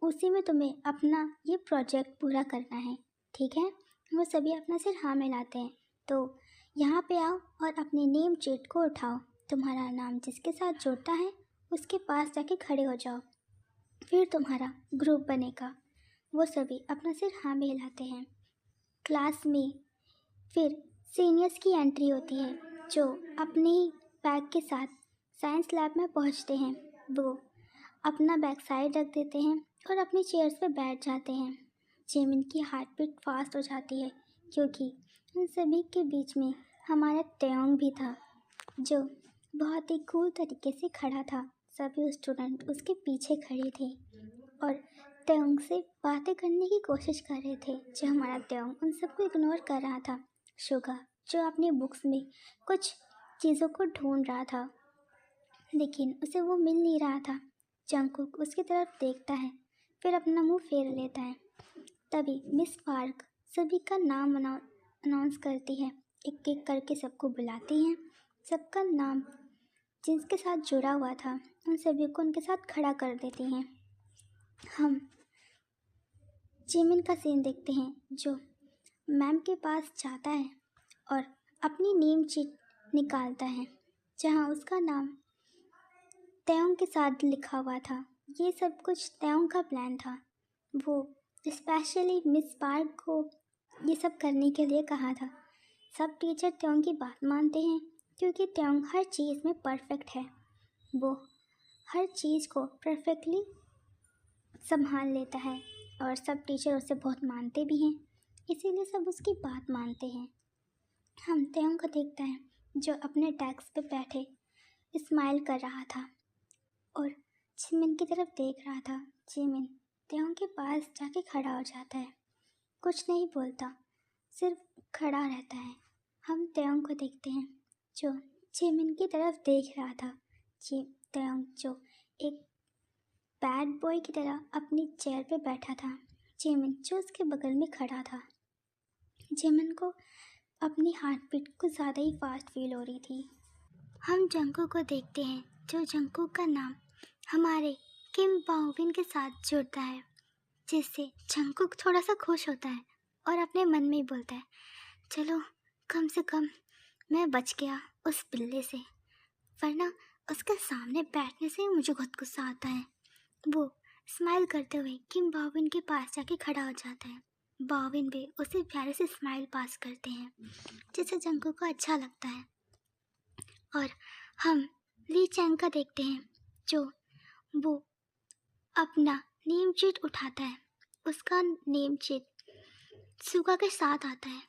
उसी में तुम्हें अपना ये प्रोजेक्ट पूरा करना है, ठीक है। वो सभी अपना सिर हाँ में हिलाते हैं। तो यहाँ पे आओ और अपने नेम शीट को उठाओ, तुम्हारा नाम जिसके साथ जुड़ता है उसके पास जाके खड़े हो जाओ, फिर तुम्हारा ग्रुप बनेगा। वो सभी अपना सिर हाँ में हिलाते हैं। क्लास में फिर सीनियर्स की एंट्री होती है जो अपने ही बैग के साथ साइंस लैब में पहुंचते हैं। वो अपना बैग साइड रख देते हैं और अपनी चेयर्स पे बैठ जाते हैं। जिमिन की हार्ट बीट फास्ट हो जाती है क्योंकि उन सभी के बीच में हमारा टेयोंग भी था जो बहुत ही कूल तरीके से खड़ा था। सभी स्टूडेंट उसके पीछे खड़े थे और टेयोंग से बातें करने की कोशिश कर रहे थे। जो हमारा टेयोंग उन सबको इग्नोर कर रहा था। शुगा जो अपनी बुक्स में कुछ चीज़ों को ढूंढ रहा था लेकिन उसे वो मिल नहीं रहा था। जंगकुक उसकी तरफ देखता है फिर अपना मुंह फेर लेता है। तभी मिस पार्क सभी का नाम अनाउंस करती है, एक एक करके सबको बुलाती हैं, सबका नाम जिसके साथ जुड़ा हुआ था उन सभी को उनके साथ खड़ा कर देती हैं। हम जिमिन का सीन देखते हैं जो मैम के पास जाता है और अपनी नेम शीट निकालता है जहाँ उसका नाम तेयोंग के साथ लिखा हुआ था। ये सब कुछ तेयोंग का प्लान था। वो स्पेशली मिस पार्क को ये सब करने के लिए कहा था। सब टीचर तेयोंग की बात मानते हैं क्योंकि तेयोंग हर चीज़ में परफेक्ट है। वो हर चीज़ को परफेक्टली संभाल लेता है और सब टीचर उसे बहुत मानते भी हैं, इसीलिए सब उसकी बात मानते हैं। हम तेयोंग को देखते हैं जो अपने डेस्क पे बैठे स्माइल कर रहा था और जिमिन की तरफ देख रहा था। जिमिन तेयोंग के पास जाके खड़ा हो जाता है, कुछ नहीं बोलता, सिर्फ खड़ा रहता है। हम तेयोंग को देखते हैं जो जिमिन की तरफ देख रहा था। तेयोंग जो एक बैड बॉय की तरह अपनी चेयर पे बैठा था, जिमिन जो उसके बगल में खड़ा था। जिमिन को अपनी हार्ट बीट कुछ ज़्यादा ही फास्ट फील हो रही थी। हम जंगकुक को देखते हैं जो जंगकुक का नाम हमारे किम बाओविन के साथ जुड़ता है, जिससे जंगकुक थोड़ा सा खुश होता है और अपने मन में ही बोलता है, चलो कम से कम मैं बच गया उस बिल्ली से, वरना उसके सामने बैठने से ही मुझे बहुत गुस्सा आता है। वो स्माइल करते हुए किम बाओविन के पास जाके खड़ा हो जाता है। बाओविन भी उसे प्यारे से स्माइल पास करते हैं जिससे जंगकुक को अच्छा लगता है। और हम ली चैंग का देखते हैं जो वो अपना नेम शीट उठाता है। उसका नेम शीट सुगा के साथ आता है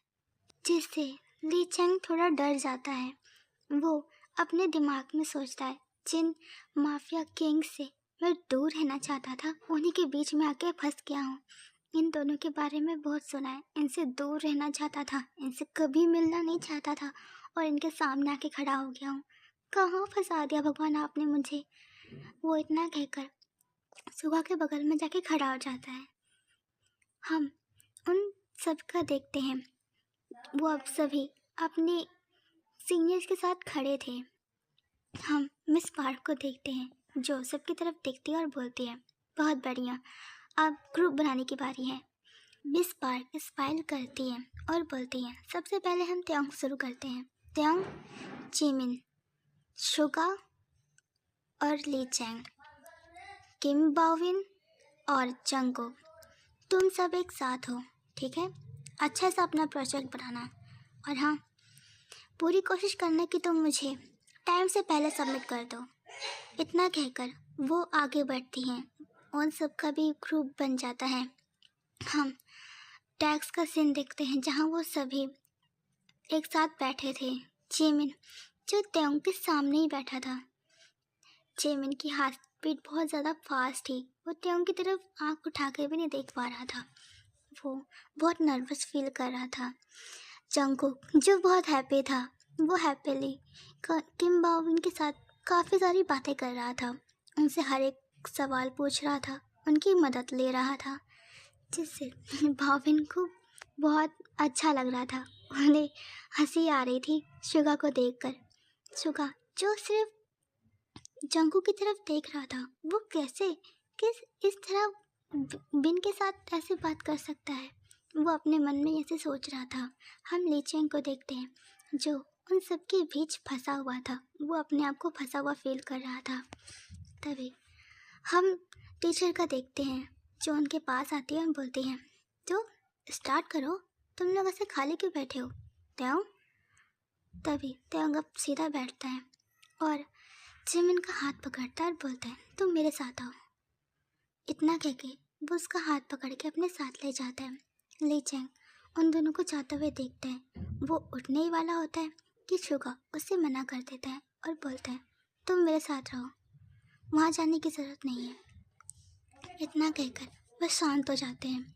जिससे ली चैंग थोड़ा डर जाता है। वो अपने दिमाग में सोचता है, जिन माफिया किंग से मैं दूर रहना चाहता था, उन्हीं के बीच में आके फंस गया हूँ। इन दोनों के बारे में बहुत सुना है, इनसे दूर रहना चाहता था, इनसे कभी मिलना नहीं चाहता था और इनके सामने आके खड़ा हो गया हूँ। कहाँ फंसा दिया भगवान आपने मुझे। वो इतना कहकर सुगा के बगल में जाके खड़ा हो जाता है। हम उन सब का देखते हैं। वो अब सभी अपने सीनियर्स के साथ खड़े थे। हम मिस पार्क को देखते हैं जो सबकी तरफ देखती है और बोलती है, बहुत बढ़िया, अब ग्रुप बनाने की बारी है। मिस पार्क स्माइल करती है और बोलती है, सबसे पहले हम त्योंग शुरू करते हैं। त्योंग, जिमिन, शुगा और ली चैंग, किम बाविन और जंगकोक, तुम सब एक साथ हो, ठीक है? अच्छा सा अपना प्रोजेक्ट बनाना और हाँ, पूरी कोशिश करना कि तुम मुझे टाइम से पहले सबमिट कर दो। इतना कहकर वो आगे बढ़ती हैं। उन सब का भी ग्रुप बन जाता है। हम टैक्स का सीन देखते हैं जहाँ वो सभी एक साथ बैठे थे। जिमिन जो त्योंग के सामने ही बैठा था। जिमिन की हार्ट बीट बहुत ज़्यादा फास्ट थी। वो त्योंग की तरफ आँख उठा के भी नहीं देख पा रहा था। वो बहुत नर्वस फील कर रहा था। जंगकोक जो बहुत हैप्पी था, वो हैप्पीली किम बाविन के साथ काफ़ी सारी बातें कर रहा था। उनसे हर एक सवाल पूछ रहा था, उनकी मदद ले रहा था, जिससे बाविन को बहुत अच्छा लग रहा था। उन्हें हंसी आ रही थी शुगा को देखकर। शुगा जो सिर्फ जंगू की तरफ देख रहा था, वो कैसे इस तरह बिन के साथ ऐसे बात कर सकता है। वो अपने मन में ऐसे सोच रहा था। हम लीचेंग को देखते हैं जो उन सबके बीच फंसा हुआ था। वो अपने आप को फंसा हुआ फील कर रहा था। तभी हम टीचर का देखते हैं जो उनके पास आती है और बोलती हैं, तो स्टार्ट करो, तुम लोग ऐसे खाली क्यों बैठे हो? त्योंग। तभी त्योंग अब सीधा बैठता है और जिमिन का हाथ पकड़ता है और बोलता है, तुम मेरे साथ आओ। इतना कह के वो उसका हाथ पकड़ के अपने साथ ले जाता है। ली चैंग उन दोनों को जाते हुए देखता है। वो उठने ही वाला होता है कि शुगा उससे मना कर देता है और बोलता है, तुम मेरे साथ रहो, वहाँ जाने की ज़रूरत नहीं है। इतना कहकर वह शांत हो जाते हैं।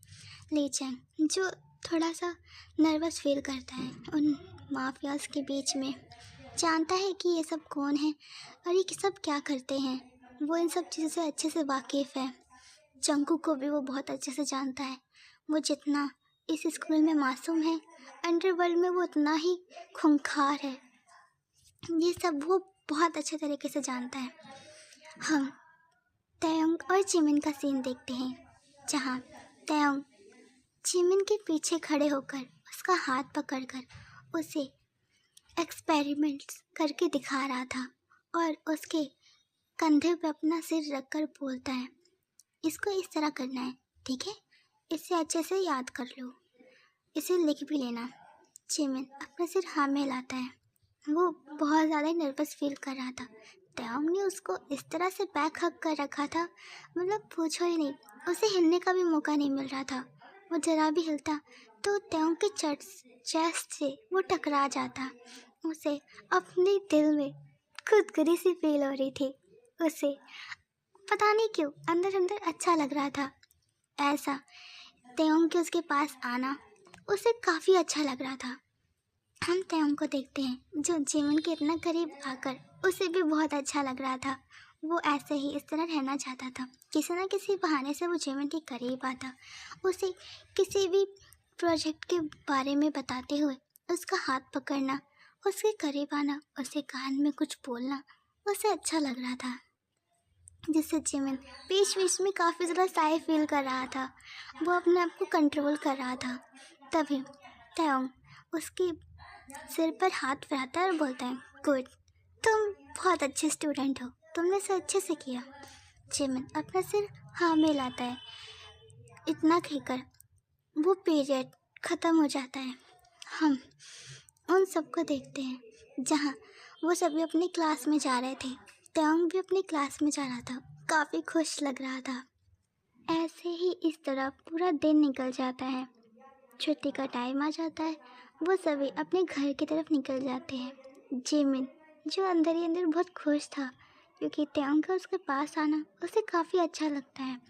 ली चैंग जो थोड़ा सा नर्वस फील करता है उन माफियाज के बीच में, जानता है कि ये सब कौन है और ये सब क्या करते हैं। वो इन सब चीज़ों से अच्छे से वाकिफ़ है। जंगकोक को भी वो बहुत अच्छे से जानता है। वो जितना इस स्कूल में मासूम है, अंडरवर्ल्ड में वो उतना ही खूंखार है। ये सब वो बहुत अच्छे तरीके से जानता है। हम त्योंग और जिमिन का सीन देखते हैं जहाँ त्योंग जिमिन के पीछे खड़े होकर उसका हाथ पकड़कर उसे एक्सपेरिमेंट्स करके दिखा रहा था और उसके कंधे पे अपना सिर रखकर बोलता है, इसको इस तरह करना है, ठीक है? इसे अच्छे से याद कर लो, इसे लिख भी लेना। जिमिन अपना सिर हाँ में हिलाता है। वो बहुत ज़्यादा नर्वस फील कर रहा था। त्योंग ने उसको इस तरह से बैक हक कर रखा था, मतलब पूछो ही नहीं, उसे हिलने का भी मौका नहीं मिल रहा था। वो जरा भी हिलता तो त्योंग के चेस्ट से वो टकरा जाता। उसे अपने दिल में खुदगरी सी फील हो रही थी। उसे पता नहीं क्यों अंदर अंदर अच्छा लग रहा था। ऐसा त्योंग के उसके पास आना उसे काफ़ी अच्छा लग रहा था। हम त्योंग को देखते हैं जो जिमिन के इतना करीब आकर उसे भी बहुत अच्छा लग रहा था। वो ऐसे ही इस तरह रहना चाहता था। किसी न किसी बहाने से वो जिमिन के करीब आता, उसे किसी भी प्रोजेक्ट के बारे में बताते हुए उसका हाथ पकड़ना, उसके करीब आना, उसे कान में कुछ बोलना उसे अच्छा लग रहा था। जिससे जिमिन बीच बीच में काफ़ी ज़्यादा शाय फील कर रहा था। वो अपने आप को कंट्रोल कर रहा था। तभी त्योंग उसके सिर पर हाथ फिराता है और बोलता है, गुड, तुम बहुत अच्छे स्टूडेंट हो, तुमने इसे अच्छे से किया। जिमिन अपना सिर हाँ में लाता है। इतना कहकर वो पीरियड ख़त्म हो जाता है। हम उन सबको देखते हैं जहाँ वो सभी अपनी क्लास में जा रहे थे। त्योंग भी अपनी क्लास में जा रहा था, काफ़ी खुश लग रहा था। ऐसे ही इस तरह पूरा दिन निकल जाता है। छुट्टी का टाइम आ जाता है। वो सभी अपने घर की तरफ निकल जाते हैं। जिमिन जो अंदर ही अंदर बहुत खुश था क्योंकि तेयोंग का उसके पास आना उसे काफ़ी अच्छा लगता है।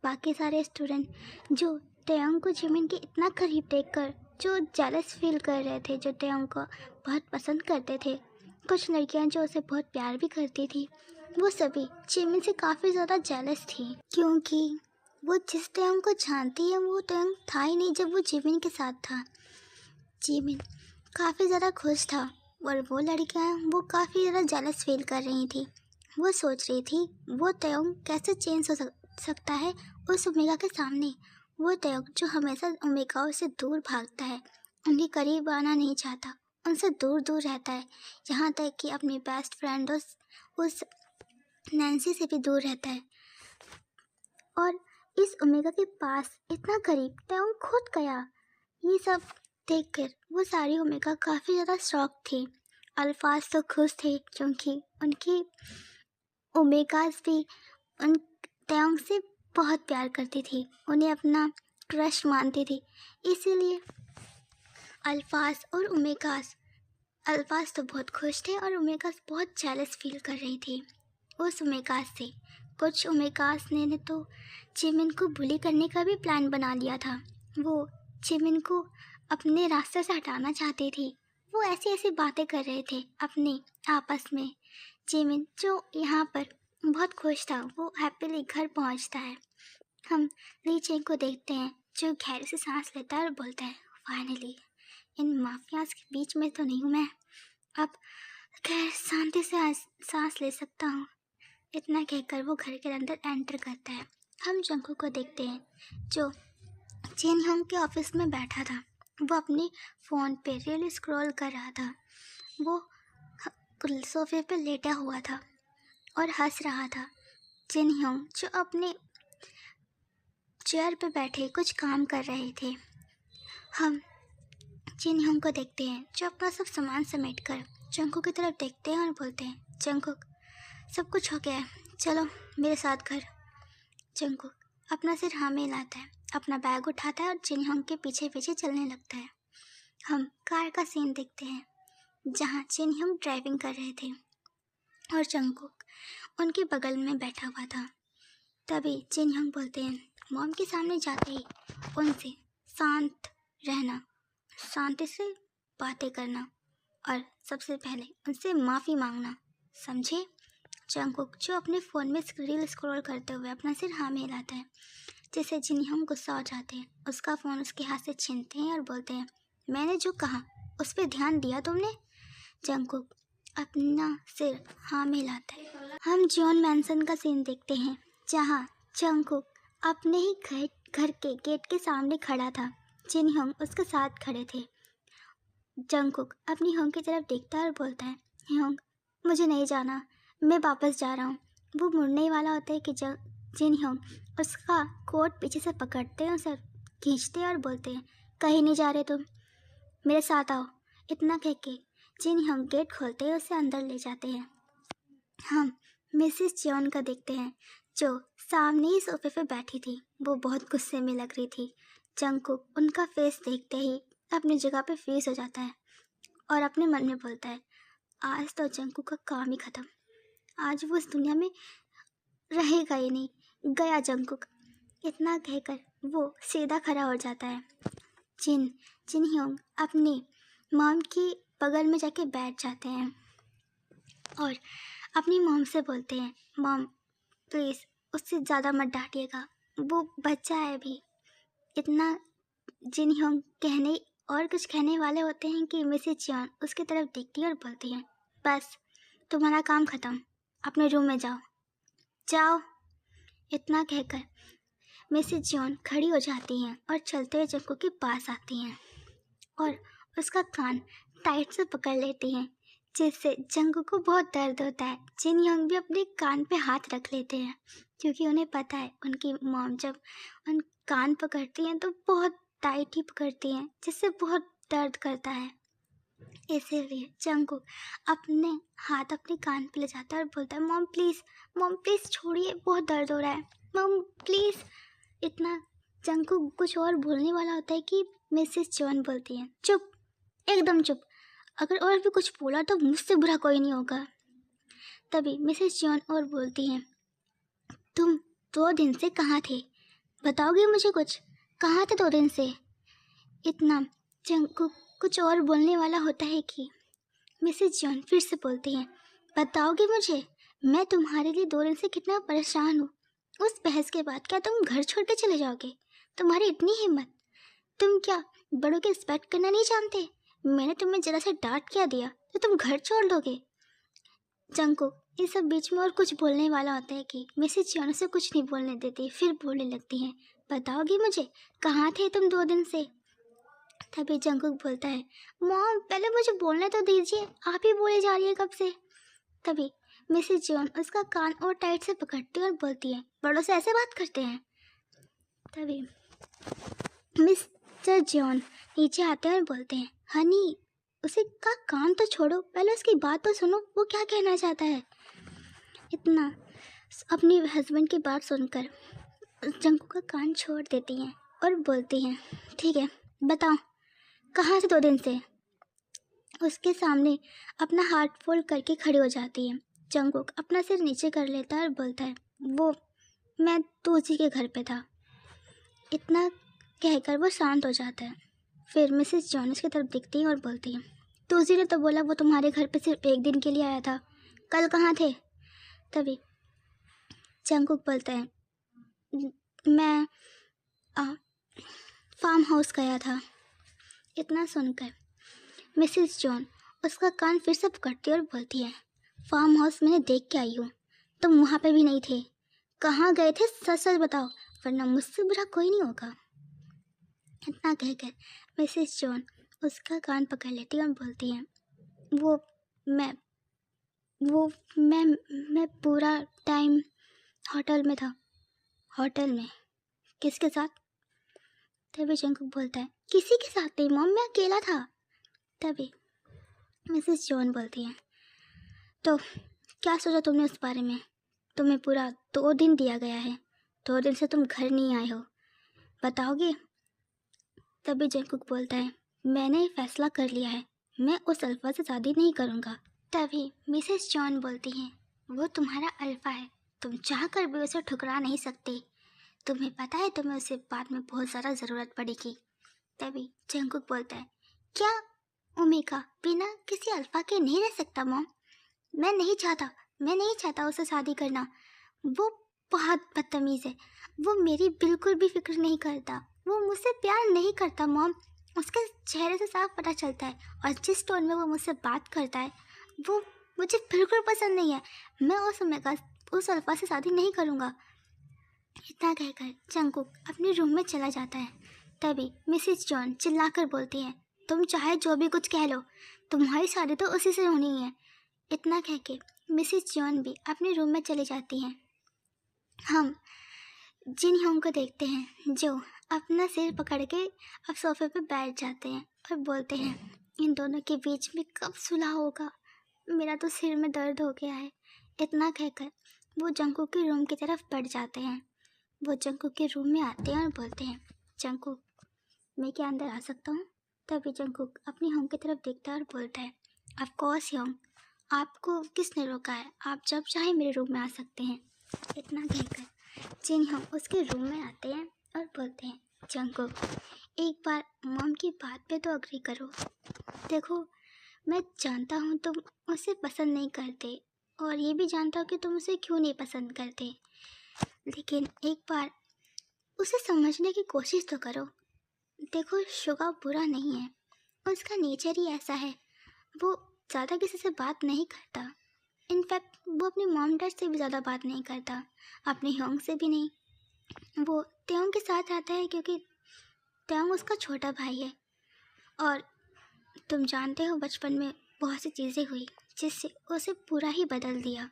बाकी सारे स्टूडेंट जो तेयोंग को जिमिन के इतना करीब देखकर जो जेलस फील कर रहे थे, जो तेयोंग को बहुत पसंद करते थे, कुछ लड़कियां जो उसे बहुत प्यार भी करती थी, वो सभी जिमिन से काफ़ी ज़्यादा जेलस थी, क्योंकि वो जिस तेयोंग को जानती है वो तेयोंग था ही नहीं जब वो जिमिन के साथ था। जिमिन काफ़ी ज़्यादा खुश था और वो लड़कियां वो काफ़ी ज़्यादा जेलस फील कर रही थी। वो सोच रही थी वो तेयोंग कैसे चेंज हो सकता है उस ओमेगा के सामने। वो तेयोंग जो हमेशा ओमेगाओं से दूर भागता है, उनके करीब आना नहीं चाहता, उनसे दूर दूर रहता है, यहाँ तक कि अपनी बेस्ट फ्रेंड उस नैन्सी से भी दूर रहता है। और इस ओमेगा के पास इतना करीब तेयोंग खुद गया। ये सब देखकर वो सारी ओमेगा काफ़ी ज़्यादा शॉक थी। अल्फाज तो खुश थे क्योंकि उनकी ओमेगास भी उन तेयोंग से बहुत प्यार करती थी, उन्हें अपना क्रश मानती थी। इसीलिए अल्फाज और ओमेगास, अल्फाज तो बहुत खुश थे और ओमेगास बहुत जेलस फील कर रही थी उस ओमेगास से। कुछ ओमेगास ने तो जिमिन को बुली करने का भी प्लान बना लिया था। वो जिमिन को अपने रास्ते से हटाना चाहती थी। वो ऐसी ऐसी बातें कर रहे थे अपने आपस में। जिमिन जो यहाँ पर बहुत खुश था, वो हैप्पीली घर पहुँचता है। हम ली चेंग को देखते हैं जो गहरे से सांस लेता है और बोलता है, फाइनली इन माफियाज के बीच में तो नहीं हूँ मैं, अब खैर शांति से सांस ले सकता हूँ। इतना कहकर वो घर के अंदर एंटर करता है। हम जंगू को देखते हैं जो जिन होंग के ऑफिस में बैठा था। वो अपने फ़ोन पे रील स्क्रॉल कर रहा था। वो सोफे पे लेटा हुआ था और हंस रहा था। जिन होंग जो अपने चेयर पे बैठे कुछ काम कर रहे थे। हम जिन होंग को देखते हैं जो अपना सब सामान समेट कर जंगू की तरफ देखते हैं और बोलते हैं, जंगकुक सब कुछ हो गया है, चलो मेरे साथ घर। जंगकुक अपना सिर हाँ में हिलाता है, अपना बैग उठाता है और जिन होंग के पीछे पीछे चलने लगता है। हम कार का सीन देखते हैं जहाँ जिन होंग ड्राइविंग कर रहे थे और जंगकुक उनके बगल में बैठा हुआ था। तभी जिन होंग बोलते हैं, मॉम के सामने जाते ही उनसे शांत रहना, शांति से बातें करना और सबसे पहले उनसे माफ़ी मांगना, समझे। जंगकुक जो अपने फ़ोन में रील स्क्रॉल करते हुए अपना सिर हाँ में हिलाता है, जिससे जिन होंग गुस्सा हो जाते हैं। उसका फ़ोन उसके हाथ से छीनते हैं और बोलते हैं, मैंने जो कहा उस पर ध्यान दिया तुमने। जंगकुक अपना सिर हाँ में हिलाता है। हम जॉन मैनसन का सीन देखते हैं जहाँ जंगकुक अपने ही घर के गेट के सामने खड़ा था। जिन होंग उसके साथ खड़े थे। जंगकुक अपनी होंग की तरफ देखता है और बोलता है, होंग मुझे नहीं जाना, मैं वापस जा रहा हूँ। वो मुड़ने ही वाला होता है कि जिन होंग उसका कोट पीछे से पकड़ते हैं, उसे खींचते हैं और बोलते हैं, कहीं नहीं जा रहे तुम, मेरे साथ आओ। इतना कह के जिन होंग गेट खोलते हैं, उसे अंदर ले जाते हैं। हम मिसेस जॉन का देखते हैं जो सामने ही सोफे पे बैठी थी। वो बहुत गुस्से में लग रही थी। जंगकुक उनका फेस देखते ही अपनी जगह पे फ्रीज हो जाता है और अपने मन में बोलता है, आज तो जंगकुक का काम ही खत्म, आज वो इस दुनिया में रहेगा ही नहीं, गया जंगकुक। इतना कहकर वो सीधा खड़ा हो जाता है। जिन होंग अपनी मॉम की बगल में जाके बैठ जाते हैं और अपनी मॉम से बोलते हैं, मॉम प्लीज़ उससे ज़्यादा मत डांटिएगा, वो बच्चा है अभी। इतना जिन होंग कहने और कुछ कहने वाले होते हैं कि मिसेज जॉन उसकी तरफ देखती है और बोलती है, बस तुम्हारा काम ख़त्म, अपने रूम में जाओ जाओ। इतना कहकर मिसेज जॉन खड़ी हो जाती हैं और चलते हुए जंगकुक के पास आती हैं और उसका कान टाइट से पकड़ लेती हैं, जिससे जंगकुक को बहुत दर्द होता है। जिन होंग भी अपने कान पे हाथ रख लेते हैं क्योंकि उन्हें पता है उनकी मॉम जब उन कान पकड़ती हैं तो बहुत टाइट ही पकड़ती हैं, जिससे बहुत दर्द करता है। इसीलिए जंगकुक अपने हाथ अपने कान पे ले जाता है और बोलता है, मॉम प्लीज़ छोड़िए, बहुत दर्द हो रहा है, मॉम प्लीज़। इतना जंगकुक कुछ और बोलने वाला होता है कि मिसेस जॉन बोलती हैं, चुप, एकदम चुप, अगर और भी कुछ बोला तो मुझसे बुरा कोई नहीं होगा। तभी मिसेस जॉन और बोलती हैं, तुम 2 दिन से कहाँ थे? बताओगे मुझे कुछ? कहाँ थे 2 दिन से? इतना जंगकुक कुछ और बोलने वाला होता है कि मिसेस जॉन फिर से बोलती हैं, बताओगे मुझे? मैं तुम्हारे लिए 2 दिन से कितना परेशान हूँ। उस बहस के बाद क्या तुम घर छोड़ के चले जाओगे? तुम्हारी इतनी हिम्मत? तुम क्या बड़ों की रिस्पेक्ट करना नहीं जानते? मैंने तुम्हें जरा सा डांट क्या दिया तो तुम घर छोड़ दोगे? जंगकुक इस सब बीच में और कुछ बोलने वाला होता है कि मिसेस जॉन से कुछ नहीं बोलने देती, फिर बोलने लगती हैं, बताओगी मुझे कहाँ थे तुम 2 दिन से? तभी जंगकुक बोलता है, मॉम पहले मुझे बोलने तो दीजिए, आप ही बोले जा रही है कब से। तभी मिसेस जॉन उसका कान और टाइट से पकड़ती है और बोलती है, बड़ों से ऐसे बात करते हैं? तभी मिस्टर जॉन नीचे आते हैं और बोलते हैं, हनी उसे का कान तो छोड़ो, पहले उसकी बात तो सुनो, वो क्या कहना चाहता है। इतना अपने हस्बैंड की बात सुनकर जंगकुक का कान छोड़ देती हैं और बोलती हैं, ठीक है बताओ कहाँ से 2 दिन से? उसके सामने अपना हाथ फोल्ड करके खड़ी हो जाती है। जंगकुक अपना सिर नीचे कर लेता है और बोलता है, वो मैं तुलसी के घर पे था। इतना कहकर वो शांत हो जाता है। फिर मिसेस जॉनस की तरफ दिखती है और बोलती है, तुलसी ने तो बोला वो तुम्हारे घर पे सिर्फ 1 दिन के लिए आया था, कल कहाँ थे? तभी जंगकुक बोलता है, मैं फार्म हाउस गया था। इतना सुनकर मिसेस जॉन उसका कान फिर से पकड़ती है और बोलती है, फार्म हाउस मैंने देख के आई हूँ, तुम वहाँ पे भी नहीं थे। कहाँ गए थे सच सच बताओ, वरना मुझसे बुरा कोई नहीं होगा। इतना कहकर मिसेस जॉन उसका कान पकड़ लेती है और बोलती है, वो मैं मैं पूरा टाइम होटल में था। होटल में? किसके साथ? तभी जंगकुक बोलता है, किसी के साथ नहीं मॉम, मैं अकेला था। तभी मिसेस जॉन बोलती है, तो क्या सोचा तुमने उस बारे में? तुम्हें पूरा 2 दिन दिया गया है, 2 दिन से तुम घर नहीं आए हो, बताओगे? तभी जंगकुक बोलता है, मैंने फैसला कर लिया है, मैं उस अल्फा से शादी नहीं करूँगा। तभी मिसेस जॉन बोलती हैं, वो तुम्हारा अल्फा है, तुम चाह कर भी उसे ठुकरा नहीं सकते। तुम्हें पता है तुम्हें उसे बाद में बहुत ज़्यादा ज़रूरत पड़ेगी। तभी जंगकुक बोलता है, क्या ओमेगा बिना किसी अल्फा के नहीं रह सकता मॉम? मैं नहीं चाहता उससे शादी करना। वो बहुत बदतमीज़ है, वो मेरी बिल्कुल भी फिक्र नहीं करता, वो मुझसे प्यार नहीं करता मॉम। उसके चेहरे से साफ पता चलता है, और जिस टोन में वो मुझसे बात करता है वो मुझे बिल्कुल पसंद नहीं है। मैं उस अल्फा से शादी नहीं करूँगा। इतना कहकर जंगकुक अपने रूम में चला जाता है। तभी मिसेस जॉन चिल्लाकर बोलती है, तुम चाहे जो भी कुछ कह लो, तुम्हारी शादी तो उसी से होनी है। इतना कह के मिसेस जॉन भी अपने रूम में चली जाती हैं। हम जिन ह्योंग को देखते हैं जो अपना सिर पकड़ के अब सोफे पे बैठ जाते हैं और बोलते हैं, इन दोनों के बीच में कब सुलह होगा, मेरा तो सिर में दर्द हो गया है। इतना कहकर वो जंगकुक के रूम की तरफ बढ़ जाते हैं। वो जंगकुक के रूम में आते हैं और बोलते हैं, जंगकुक मैं क्या अंदर आ सकता हूँ? तभी जंगकुक अपनी ह्योंग की तरफ देखता है और बोलता है, ऑफ कोर्स ह्योंग, आपको किसने रोका है, आप जब चाहे मेरे रूम में आ सकते हैं। इतना कहकर जिन ह्योंग उसके रूम में आते हैं और बोलते हैं, जंगकुक एक बार मॉम की बात पे तो अग्री करो। देखो मैं जानता हूँ तुम उसे पसंद नहीं करते, और ये भी जानता हूँ कि तुम उसे क्यों नहीं पसंद करते, लेकिन एक बार उसे समझने की कोशिश तो करो। देखो शुगा बुरा नहीं है, उसका नेचर ही ऐसा है, वो ज़्यादा किसी से बात नहीं करता। इनफैक्ट वो अपने मॉम डैड से भी ज़्यादा बात नहीं करता, अपने ह्योंग से भी नहीं। वो त्योंग के साथ रहता है क्योंकि त्योंग उसका छोटा भाई है, और तुम जानते हो बचपन में बहुत सी चीज़ें हुई जिससे उसे पूरा ही बदल दिया।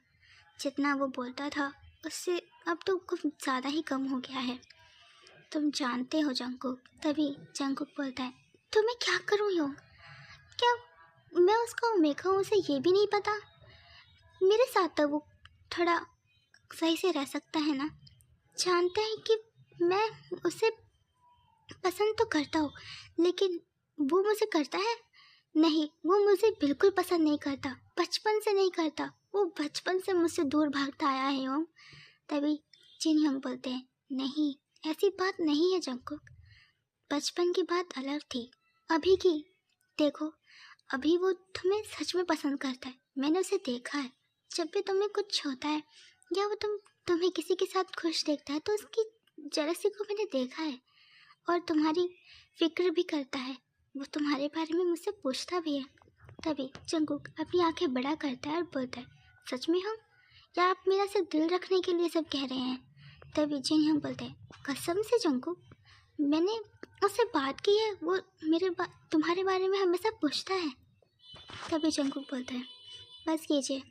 जितना वो बोलता था उससे अब तो कुछ ज़्यादा ही कम हो गया है, तुम जानते हो जंगकुक। तभी जंगकुक बोलता है, तो मैं क्या करूँ ह्योंग? क्या मैं उसका ओमेगा हूँ उसे ये भी नहीं पता? मेरे साथ तो वो थोड़ा सही से रह सकता है ना। जानते हैं कि मैं उसे पसंद तो करता हूँ, लेकिन वो मुझे करता है? नहीं, वो मुझे बिल्कुल पसंद नहीं करता, बचपन से नहीं करता। वो बचपन से मुझसे दूर भागता आया है ओम। तभी जिन योंग बोलते हैं, नहीं ऐसी बात नहीं है जंगकुक, बचपन की बात अलग थी, अभी की देखो, अभी वो तुम्हें सच में पसंद करता है, मैंने उसे देखा है। जब भी तुम्हें कुछ होता है या वो तुम्हें किसी के साथ खुश देखता है तो उसकी जेलसी को मैंने देखा है, और तुम्हारी फिक्र भी करता है, वो तुम्हारे बारे में मुझसे पूछता भी है। तभी जंगकुक अपनी आंखें बड़ा करता है और बोलता है, सच में हम, या आप मेरा सिर्फ दिल रखने के लिए सब कह रहे हैं? तभी जिन हम बोलते हैं, कसम से जंगकुक, मैंने उससे बात की है, वो तुम्हारे बारे में हमेशा पूछता है। तभी जंगकुक बोलता है, बस कीजिए,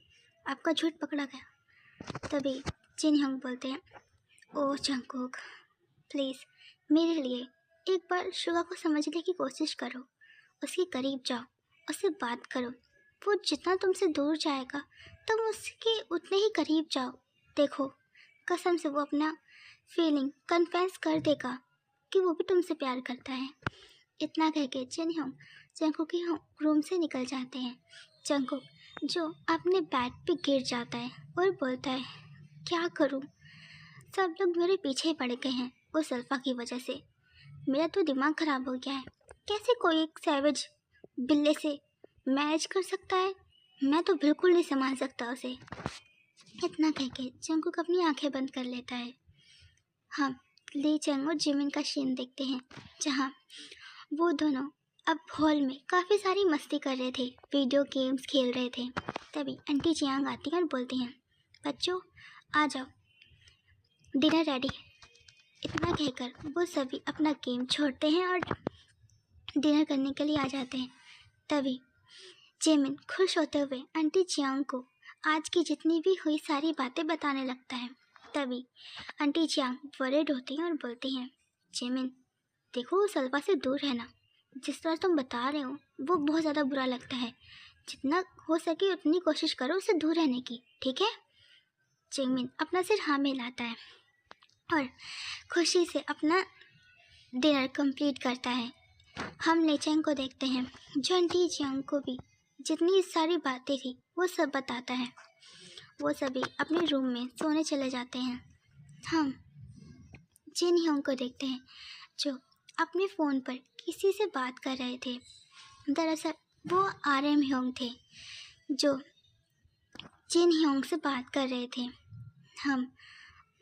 आपका झूठ पकड़ा गया। तभी जिन हम बोलते हैं, ओह जंगकुक, प्लीज़ मेरे लिए एक बार शुगा को समझने की कोशिश करो, उसके करीब जाओ, उससे बात करो, वो जितना तुमसे दूर जाएगा तुम उसके उतने ही करीब जाओ। देखो कसम से वो अपना फीलिंग कन्फेस कर देगा कि वो भी तुमसे प्यार करता है। इतना कह के जंगकुक के रूम से निकल जाते हैं। जंगकुक जो अपने बेड पे गिर जाता है और बोलता है, क्या करूं, सब लोग मेरे पीछे पड़ गए हैं उस अल्फा की वजह से, मेरा तो दिमाग ख़राब हो गया है, कैसे कोई एक सैवेज बिल्ले से मैच कर सकता है, मैं तो बिल्कुल नहीं संभाल सकता उसे। इतना कह के जंगकुक अपनी आंखें बंद कर लेता है। हम ली चंग और जिमिन का सीन देखते हैं, जहाँ वो दोनों अब हॉल में काफ़ी सारी मस्ती कर रहे थे, वीडियो गेम्स खेल रहे थे। तभी आंटी जियांग आती हैं और बोलती हैं, बच्चों आ जाओ, डिनर रेडी। इतना कहकर वो सभी अपना गेम छोड़ते हैं और डिनर करने के लिए आ जाते हैं। तभी जिमिन खुश होते हुए आंटी जियांग को आज की जितनी भी हुई सारी बातें बताने लगता है। तभी आंटी जियांग वरीड होती हैं और बोलती हैं, जिमिन देखो उस अल्फा से दूर रहना, जिस तरह तुम बता रहे हो वो बहुत ज़्यादा बुरा लगता है, जितना हो सके उतनी कोशिश करो उससे दूर रहने की, ठीक है? जिमिन अपना सिर हाँ में लाता है और खुशी से अपना डिनर कंप्लीट करता है। हम लेचेंग को देखते हैं, जो आंटी जियांग को भी जितनी सारी बातें थी वो सब बताता है। वो सभी अपने रूम में सोने चले जाते हैं। हम जिन ह्योंग को देखते हैं, जो अपने फ़ोन पर किसी से बात कर रहे थे। दरअसल वो RM ह्योंग थे, जो जिन ह्योंग से बात कर रहे थे। हम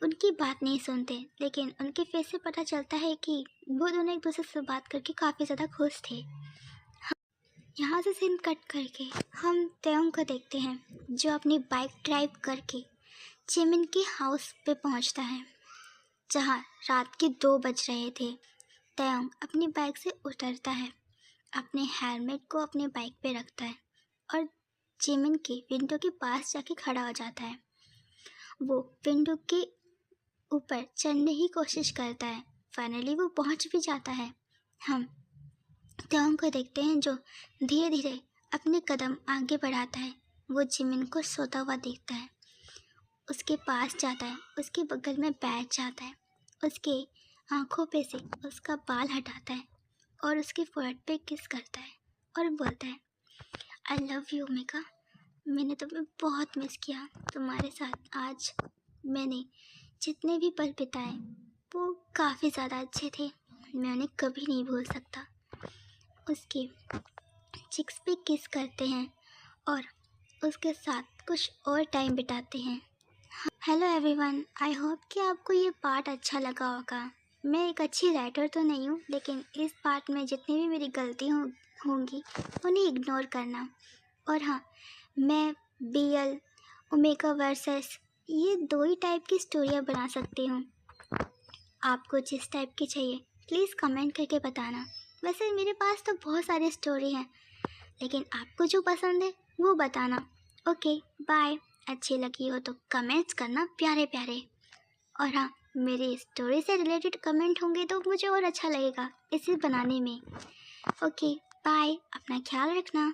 उनकी बात नहीं सुनते, लेकिन उनके फेस से पता चलता है कि वो दोनों एक दूसरे से बात करके काफ़ी ज़्यादा खुश थे। यहाँ से सीन कट करके हम तेयोंग को देखते हैं, जो अपनी बाइक ड्राइव करके जिमिन के हाउस पे पहुँचता है, जहाँ रात के 2 बज रहे थे। तेयोंग अपनी बाइक से उतरता है, अपने हेलमेट को अपने बाइक पे रखता है और जिमिन के विंडो के पास जाके खड़ा हो जाता है। वो विंडो के ऊपर चढ़ने की कोशिश करता है, फाइनली वो पहुंच भी जाता है। हम तेयोंग को देखते हैं, जो धीरे धीरे अपने कदम आगे बढ़ाता है। वो जिमिन को सोता हुआ देखता है, उसके पास जाता है, उसके बगल में बैठ जाता है, उसके आँखों पे से उसका बाल हटाता है और उसके फोrehead पे किस करता है और बोलता है, आई लव यू मेका, मैंने तुम्हें बहुत मिस किया, तुम्हारे साथ आज मैंने जितने भी पल बिताए वो काफ़ी ज़्यादा अच्छे थे, मैं उन्हें कभी नहीं भूल सकता। उसके चिक्स पे किस करते हैं और उसके साथ कुछ और टाइम बिताते हैं। हेलो एवरीवन, आई होप कि आपको ये पार्ट अच्छा लगा होगा। मैं एक अच्छी राइटर तो नहीं हूँ, लेकिन इस पार्ट में जितनी भी मेरी गलती होंगी उन्हें इग्नोर करना। और हाँ, मैं BL ओमेगा वर्सेस ये 2 ही टाइप की स्टोरियाँ बना सकती हूँ। आपको जिस टाइप की चाहिए प्लीज़ कमेंट करके बताना। वैसे मेरे पास तो बहुत सारी स्टोरी हैं, लेकिन आपको जो पसंद है वो बताना। Okay bye. अच्छी लगी हो तो कमेंट्स करना प्यारे प्यारे, और हाँ, मेरी स्टोरी से रिलेटेड कमेंट होंगे तो मुझे और अच्छा लगेगा इसे बनाने में। ओके बाय, अपना ख्याल रखना।